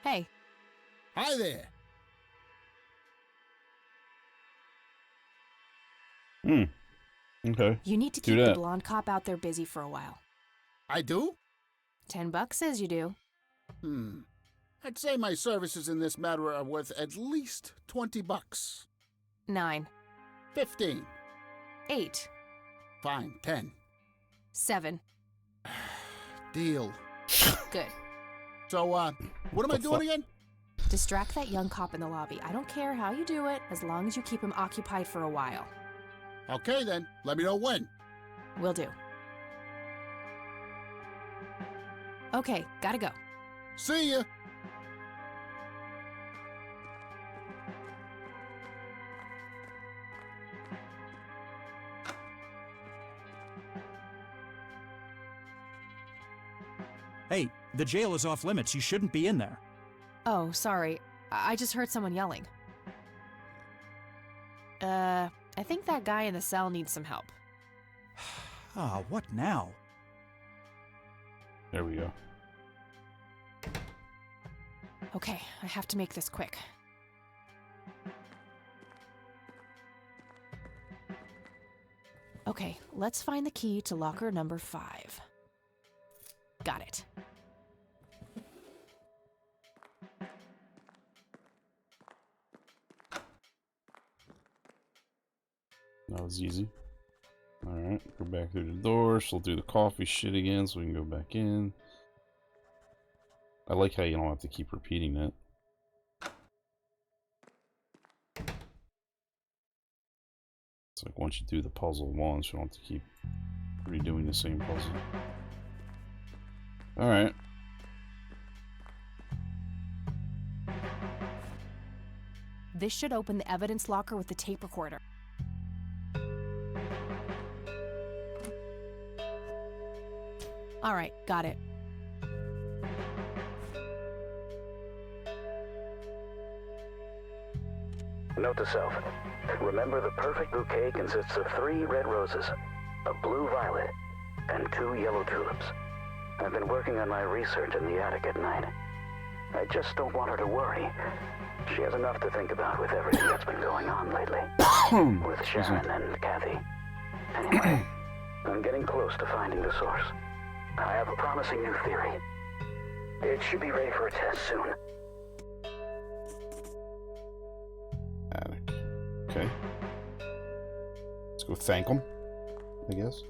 Hey. Hi there. Okay. You need to keep the blonde cop out there busy for a while. I do? $10 says you do. I'd say my services in this matter are worth at least $20. 9. 15. 8. Fine, 10. 7. Deal. Good. So, what am I doing again? Distract that young cop in the lobby. I don't care how you do it, as long as you keep him occupied for a while. Okay then, let me know when. Will do. Okay, gotta go. See ya! Hey, the jail is off limits. You shouldn't be in there. Oh, sorry. I just heard someone yelling. I think that guy in the cell needs some help. Ah, what now? There we go. Okay, I have to make this quick. Okay, let's find the key to locker number 5. Got it. That was easy. Alright, go back through the door. She'll do the coffee shit again so we can go back in. I like how you don't have to keep repeating it. It's like once you do the puzzle once, you don't have to keep redoing the same puzzle. Alright. This should open the evidence locker with the tape recorder. All right, got it. Note to self. Remember, the perfect bouquet consists of 3 red roses, a blue violet, and 2 yellow tulips. I've been working on my research in the attic at night. I just don't want her to worry. She has enough to think about with everything that's been going on lately. With Sharon and Kathy. Anyway, I'm getting close to finding the source. I have a promising new theory. It should be ready for a test soon. Attic. Okay. Let's go thank him, I guess.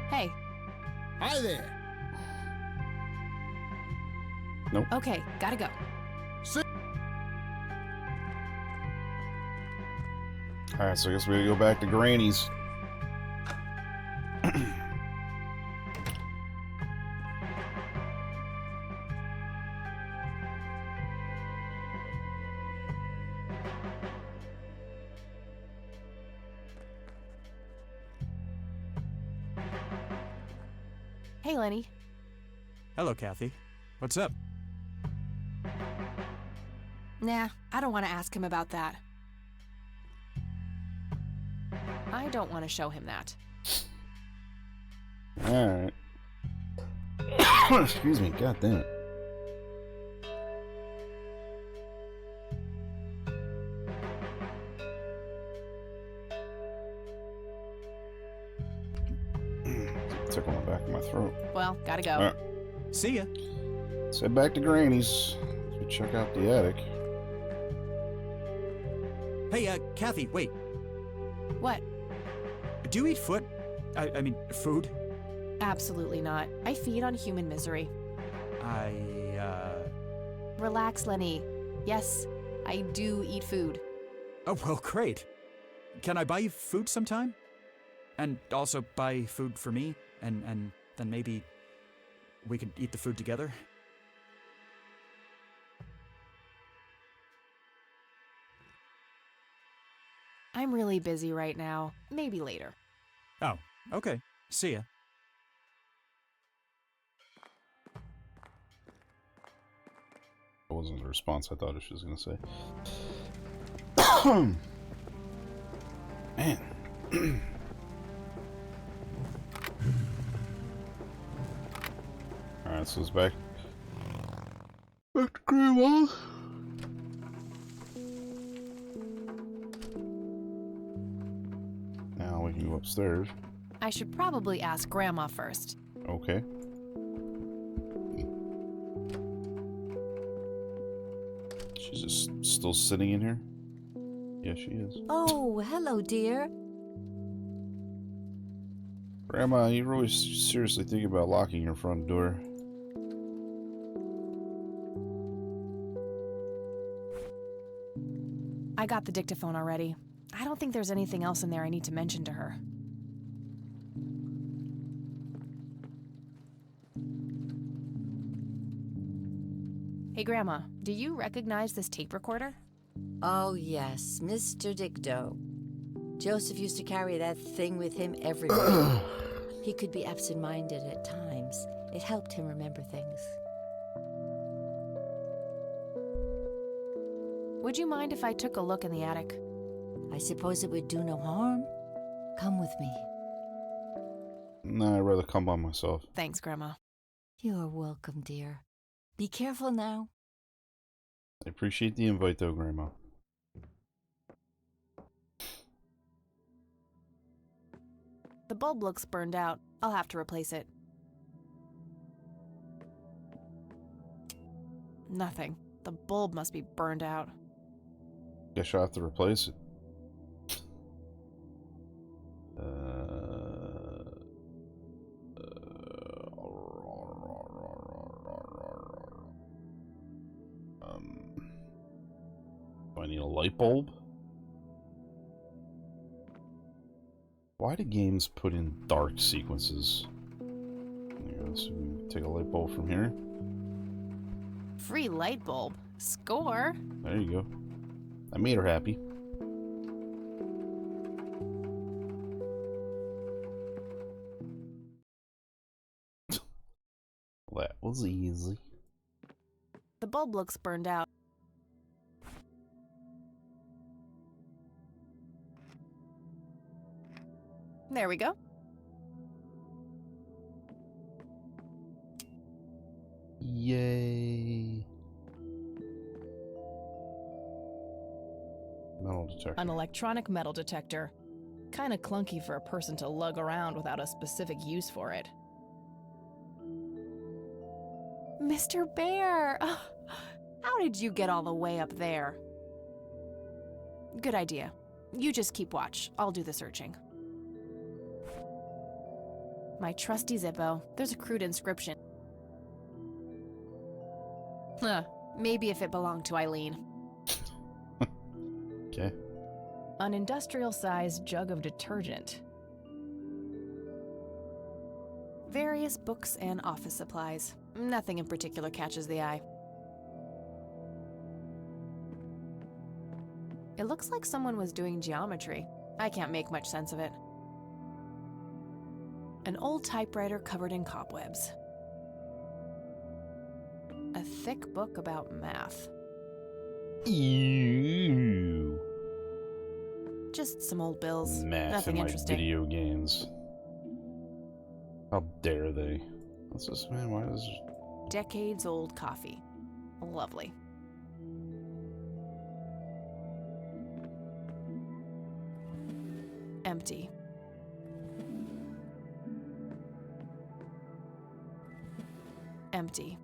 Hey. Hi there. Nope. Okay, gotta go. Alright, so I guess we gotta go back to Granny's. Hey, Lenny. Hello, Kathy. What's up? Nah, I don't want to ask him about that. I don't want to show him that. Alright. Excuse me, god damn it. Tickle on the back of my throat. Well, gotta go. Alright. See ya. Let's head back to Granny's. Let's check out the attic. Hey, Kathy, wait. What? Do you eat foot? I mean, food? Absolutely not. I feed on human misery. Relax, Lenny. Yes, I do eat food. Oh, well, great. Can I buy you food sometime? And also buy food for me? And then maybe we could eat the food together? I'm really busy right now. Maybe later. Oh, okay. See ya. That wasn't the response I thought she was going to say. Man. Alright, so it's back. Back to Grandma. Now we can go upstairs. I should probably ask Grandma first. Okay. She's just still sitting in here? Yeah, she is. Oh, hello, dear. Grandma, you really seriously think about locking your front door? I got the dictaphone already. I don't think there's anything else in there I need to mention to her. Hey, Grandma, do you recognize this tape recorder? Oh, yes, Mr. Dicto. Joseph used to carry that thing with him everywhere. He could be absent-minded at times. It helped him remember things. Would you mind if I took a look in the attic? I suppose it would do no harm. Come with me. Nah, I'd rather come by myself. Thanks, Grandma. You're welcome, dear. Be careful now. I appreciate the invite, though, Grandma. The bulb looks burned out. I'll have to replace it. Nothing. The bulb must be burned out. Guess I'll have to replace it. Do I need a light bulb? Why do games put in dark sequences? There you go, so we can take a light bulb from here. Free light bulb. Score. There you go. I made her happy. That was easy. The bulb looks burned out. There we go. Yay. Metal detector. An electronic metal detector. Kinda clunky for a person to lug around without a specific use for it. Mr. Bear! How did you get all the way up there? Good idea. You just keep watch. I'll do the searching. My trusty Zippo. There's a crude inscription. Maybe if it belonged to Eileen. Okay. An industrial-sized jug of detergent. Various books and office supplies. Nothing in particular catches the eye. It looks like someone was doing geometry. I can't make much sense of it. An old typewriter covered in cobwebs. A thick book about math. Ew. Just some old bills. Math Nothing in my interesting. video games. How dare they? What's this, man? Why is... Decades old coffee. Lovely. Empty. Empty.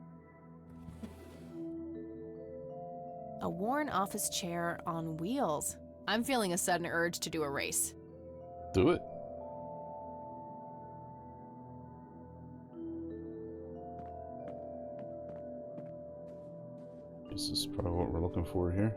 A worn office chair on wheels. I'm feeling a sudden urge to do a race. Do it. This is probably what we're looking for here.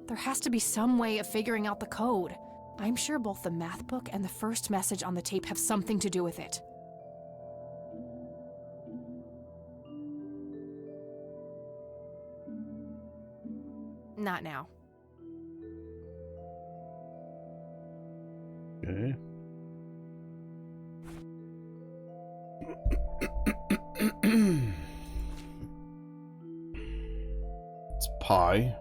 There has to be some way of figuring out the code. I'm sure both the math book and the first message on the tape have something to do with it. Not now. Okay. It's pi.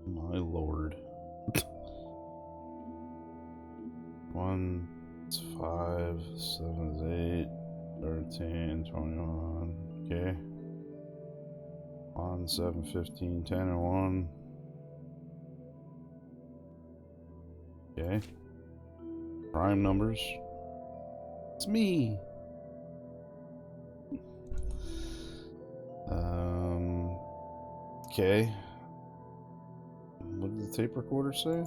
My lord. 1 is 5, 7 is 8, 13, 21. Okay. 1, 7, 15, 10, and 1. Okay. Prime numbers. It's me. Okay. What did the tape recorder say?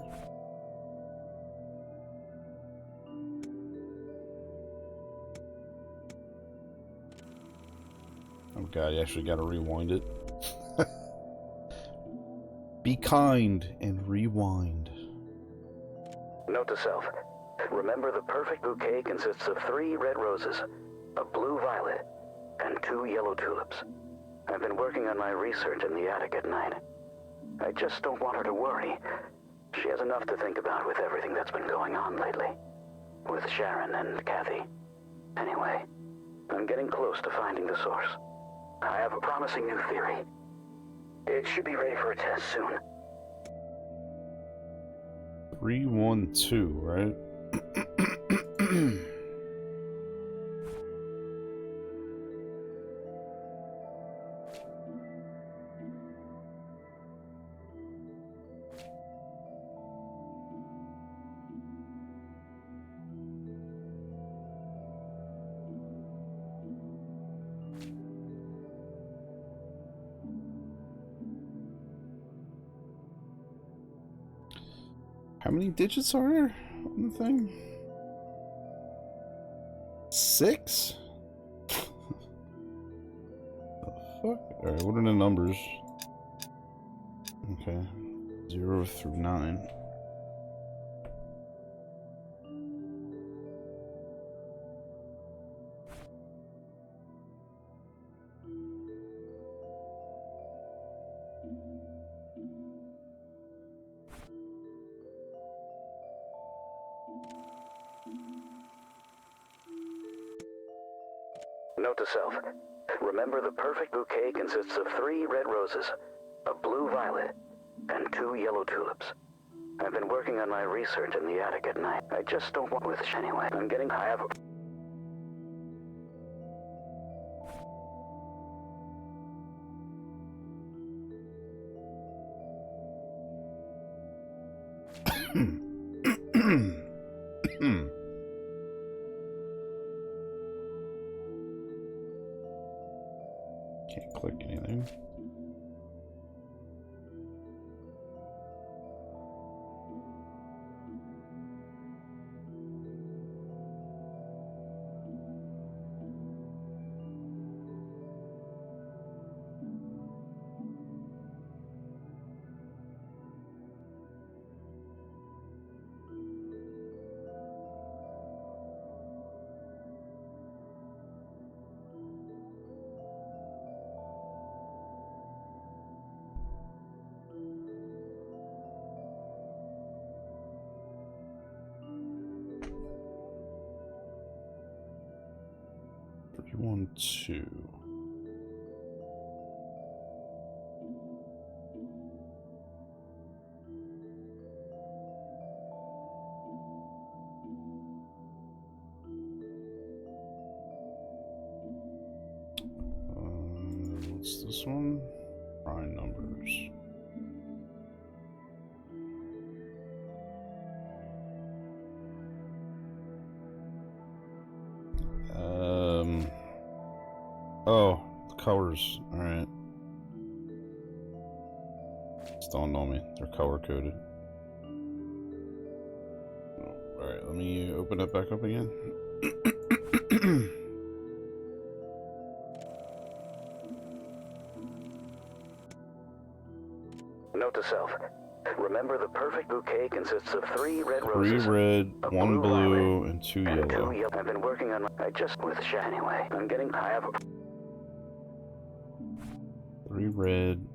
Oh god, you actually gotta rewind it. Be kind and rewind. Note to self. Remember, the perfect bouquet consists of 3 red roses, a blue violet, and 2 yellow tulips. I've been working on my research in the attic at night. I just don't want her to worry. She has enough to think about with everything that's been going on lately. With Sharon and Kathy. Anyway, I'm getting close to finding the source. I have a promising new theory. It should be ready for a test soon. 312, right? How many digits are there on the thing? 6? The fuck? Alright, what are the numbers? Okay. 0 through 9. Note to self. Remember, the perfect bouquet consists of 3 red roses, a blue violet, and 2 yellow tulips. I've been working on my research in the attic at night. I just don't want with anyway. I'm getting I have a Can't click anything. One, 2. What's this one? Prime numbers. Alright. Just don't know me. They're color coded. Alright, let me open it back up again. Note to self. Remember, the perfect bouquet consists of 3 red 3 roses. red, a 1 blue, and 2 and yellow. 2 yellow. I've been working on I just with anyway. I have 3 red.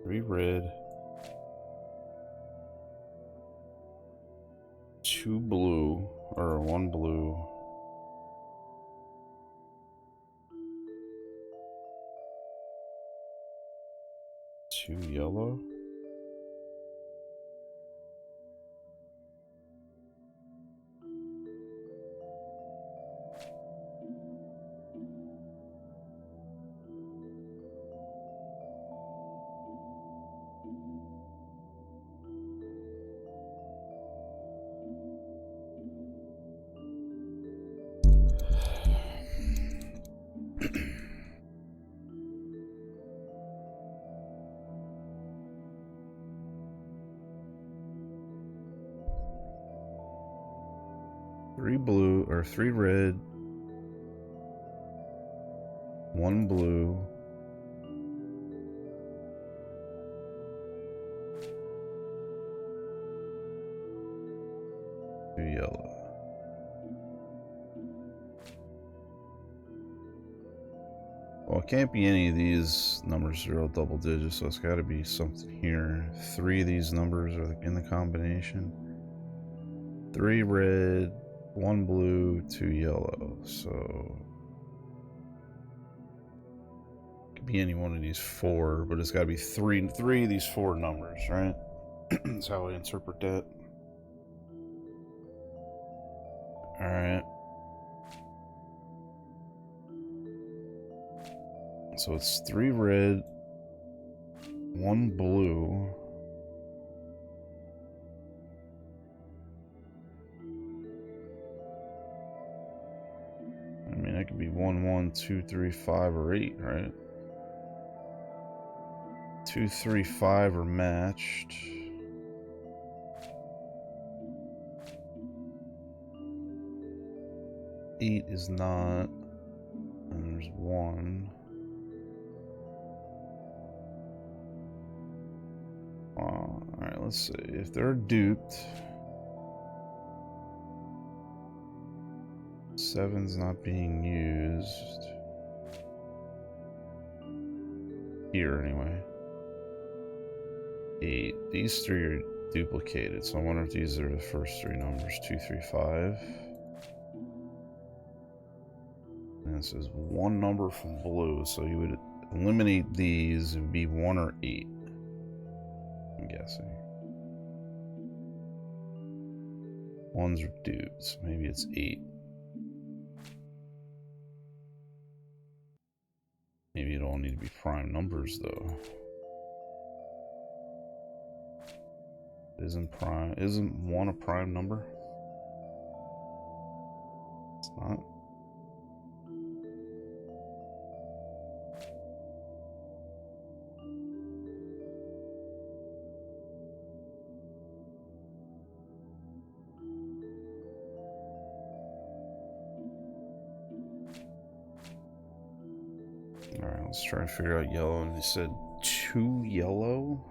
3 red. 2 blue, or 1 blue. 2 yellow. Three blue, or 3 red, 1 blue, 2 yellow. Well, it can't be any of these numbers are all double digits, so it's got to be something here. 3 of these numbers are in the combination. 3 red, 1 blue, 2 yellow. So it could be any one of these 4, but it's got to be three of these 4 numbers, right? That's how I interpret that. All right. So it's 3 red, 1 blue, I mean, that could be 1, 1, 2, 3, 5, or 8, right? 2, 3, 5 are matched. Eight is not. And there's 1. Alright, let's see. If they're duped, 7's not being used. Here, anyway. 8. These 3 are duplicated, so I wonder if these are the first 3 numbers. 2, 3, 5. And this is 1 number from blue, so you would eliminate these. It would be 1 or 8. I'm guessing. 1s are duped, so maybe it's 8. Maybe it all need to be prime numbers, though. Isn't 1 a prime number? It's not. Alright, let's try and figure out yellow. And they said 2 yellow?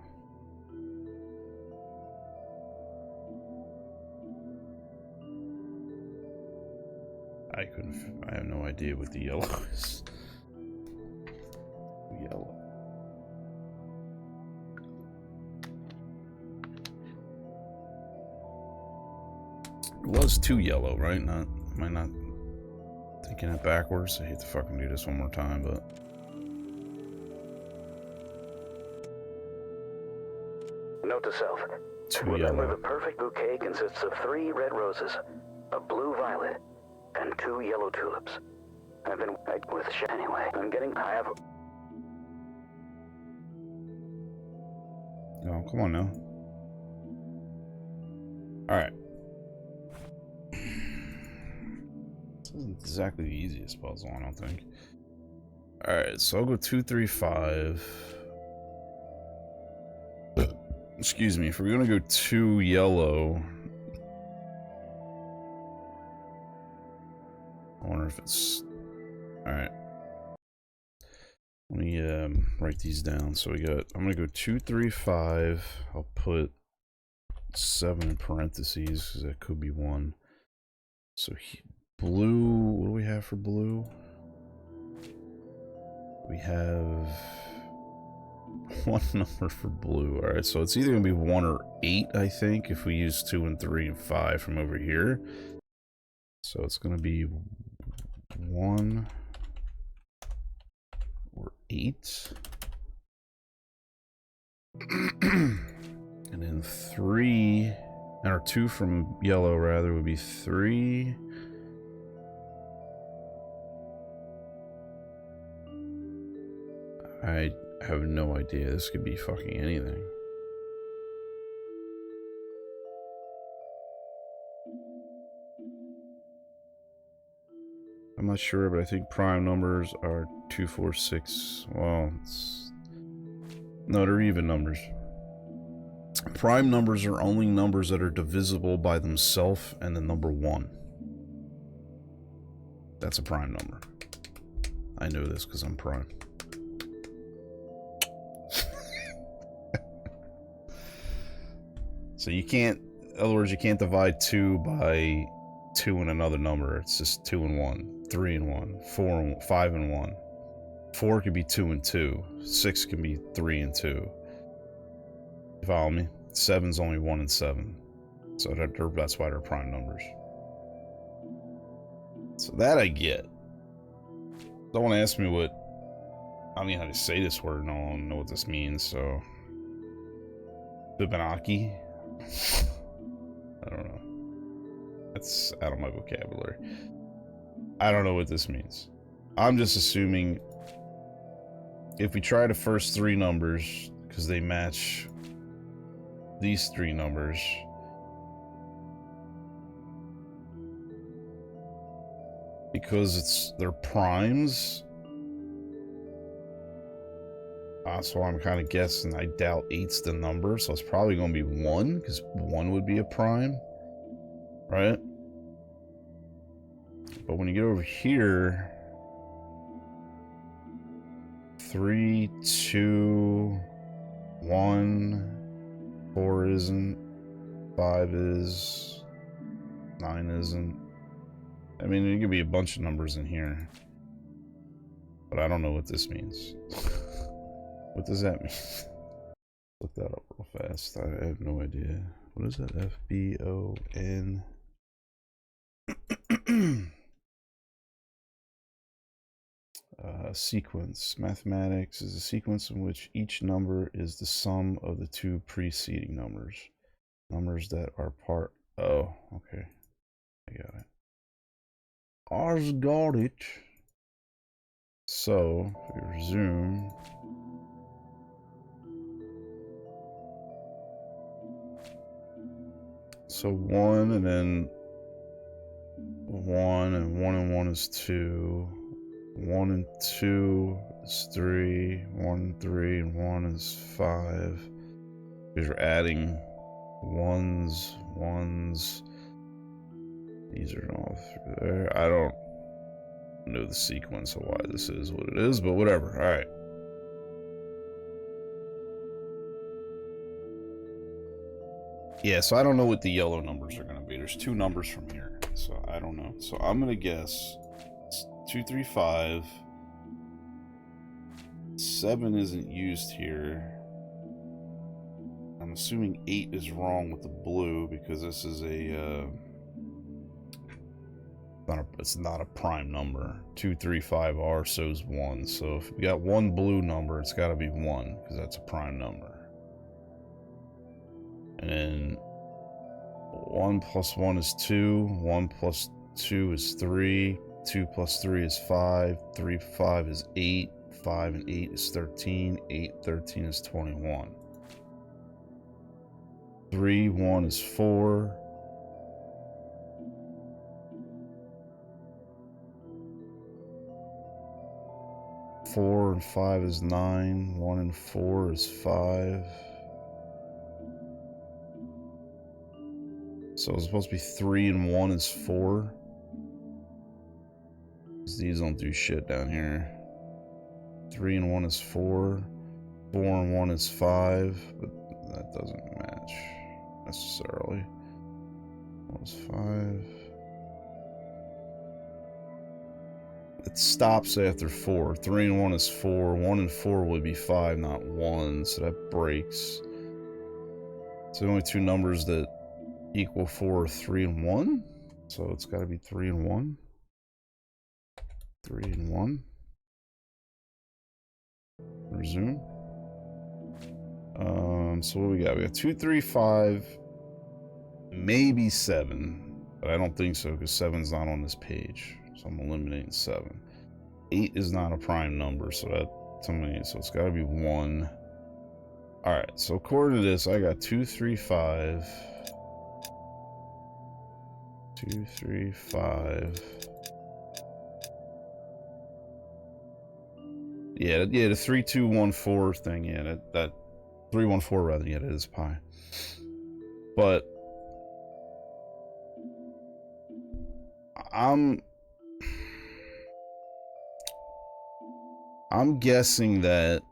I have no idea what the yellow is. Yellow. It was 2 yellow, right? Am I not thinking it backwards? I hate to fucking do this one more time, but... Note to self. 2 Remember, yellow. the perfect bouquet consists of 3 red roses, a blue violet, and 2 yellow tulips. I've been with anyway. I have. Oh, come on now. Alright. So isn't exactly the easiest puzzle, I don't think. Alright, so I'll go 2, 3, 5. Excuse me, if we're gonna go 2 yellow, I wonder if it's... Alright. Let me write these down. So we got, I'm gonna go 2, 3, 5. I'll put 7 in parentheses, because that could be 1. So blue, what do we have for blue? We have 1 number for blue. Alright, so it's either gonna be 1 or 8, I think, if we use 2 and 3 and 5 from over here. So it's gonna be 1 or 8. And then 3, or 2 from yellow rather, would be 3. I have no idea. This could be fucking anything. I'm not sure, but I think prime numbers are 2, 4, 6. Well, no, they're even numbers. Prime numbers are only numbers that are divisible by themselves and the number 1. That's a prime number. I know this because I'm prime. So you can't, in other words, you can't divide 2 by 2 and another number. It's just 2 and 1, 3 and 1, 4 and 5 and 1. 4 could be 2 and 2. 6 can be 3 and 2. You follow me? 7's only 1 and 7. So that's why they're prime numbers. So that I get. Don't want to ask me what, I don't know how to say this word, and I don't know what this means, so. Fibonacci? I don't know. That's out of my vocabulary. I don't know what this means. I'm just assuming if we try the first 3 numbers, because they match these 3 numbers, because they're primes, so I'm kind of guessing. I doubt 8's the number, so it's probably going to be 1, because 1 would be a prime, right? But when you get over here, 3, 2, 1, 4 isn't, 5 is, 9 isn't. I mean, there could be a bunch of numbers in here, but I don't know what this means. What does that mean? Look that up real fast. I have no idea. What is that? FBON. Sequence. Mathematics is a sequence in which each number is the sum of the 2 preceding numbers. Numbers that are part. Oh, okay. I got it. I've got it. So, if we resume. So 1 and then 1 and 1 is 2. 1 and 2 is 3. 1 and 3 and 1 is 5. Because you're adding ones. These are all through there. I don't know the sequence of why this is what it is, but whatever. Alright. Yeah, so I don't know what the yellow numbers are going to be. There's 2 numbers from here, so I don't know. So I'm going to guess it's 2, 3, 5. 7 isn't used here. I'm assuming 8 is wrong with the blue because this is it's not a prime number. 2, 3, 5 are, so is 1. So if we got 1 blue number, it's got to be 1 because that's a prime number. And then 1 plus 1 is 2. 1 plus 2 is 3. 2 plus 3 is 5. 3 plus 5 is 8. 5 and 8 is 13. 8, 13 is 21. 3, 1 is 4. 4 and 5 is 9. 1 and 4 is 5. So it's supposed to be 3 and 1 is 4. These don't do shit down here. 3 and 1 is 4. 4 and 1 is 5. But that doesn't match necessarily. 1 is 5. It stops after 4. 3 and 1 is 4. 1 and 4 would be 5, not 1. So that breaks. So the only two numbers that equal 4 are 3 and 1. So it's got to be 3 and 1. 3 and 1. Resume. So what we got? We got 2, 3, 5. Maybe 7. But I don't think so because 7's not on this page. So I'm eliminating 7. 8 is not a prime number, so it's got to be 1. Alright, so according to this, I got 2, 3, 5. 2, 3, 5. Yeah, the 3, 2, 1, 4 thing, yeah, that 3, 1, 4 rather, yeah, that is pi. But I'm guessing that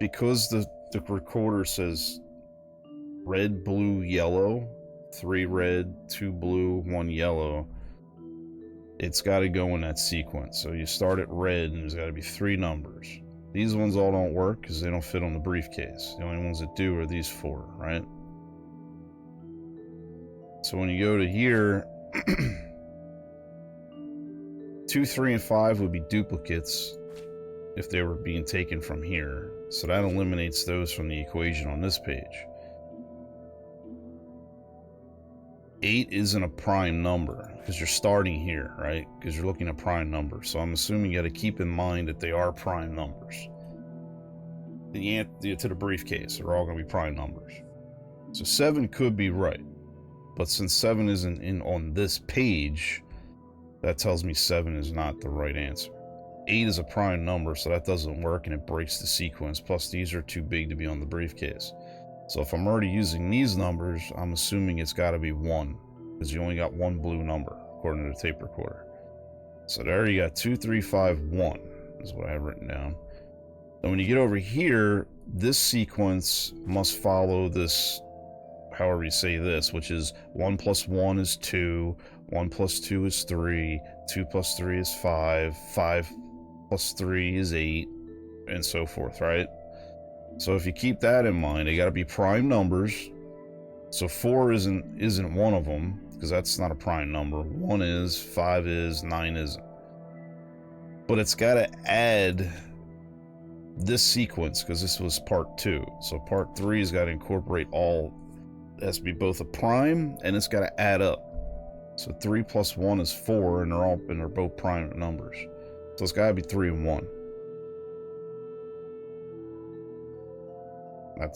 because the recorder says red, blue, yellow, 3 red, 2 blue, 1 yellow, it's got to go in that sequence. So you start at red and there's got to be 3 numbers. These ones all don't work because they don't fit on the briefcase. The only ones that do are these 4, right? So when you go to here, 2, 3, and 5 would be duplicates if they were being taken from here. So that eliminates those from the equation on this page. 8 isn't a prime number because you're starting here, right? Because you're looking at prime numbers. So I'm assuming you got to keep in mind that they are prime numbers. To the briefcase, they're all going to be prime numbers. So 7 could be right. But since 7 isn't in on this page, that tells me 7 is not the right answer. 8 is a prime number, so that doesn't work and it breaks the sequence. Plus, these are too big to be on the briefcase. So if I'm already using these numbers, I'm assuming it's got to be 1, because you only got 1 blue number, according to the tape recorder. So there you got 2, 3, 5, 1, is what I have written down. And when you get over here, this sequence must follow this, however you say this, which is 1 plus 1 is 2, 1 plus 2 is 3, 2 plus 3 is 5, 5 plus 3 is 8, and so forth, right? So if you keep that in mind, they got to be prime numbers. So 4 isn't one of them, because that's not a prime number. 1 is, 5 is, 9 isn't. But it's got to add this sequence, because this was part 2. So part 3 has got to incorporate all. It has to be both a prime, and it's got to add up. So 3 plus 1 is 4, and they're both prime numbers. So it's got to be 3 and 1. I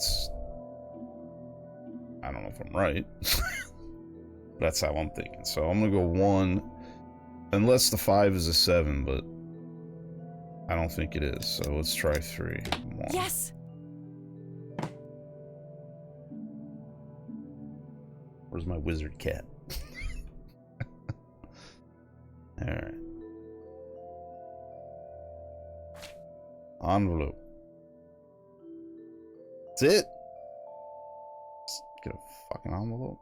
don't know if I'm right. That's how I'm thinking. So I'm going to go 1, unless the 5 is a 7, but I don't think it is. So let's try 3. 1. Yes! Where's my wizard cat? Alright. Envelope. That's it. Let's get a fucking envelope.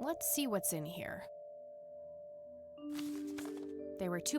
Let's see what's in here. There were 2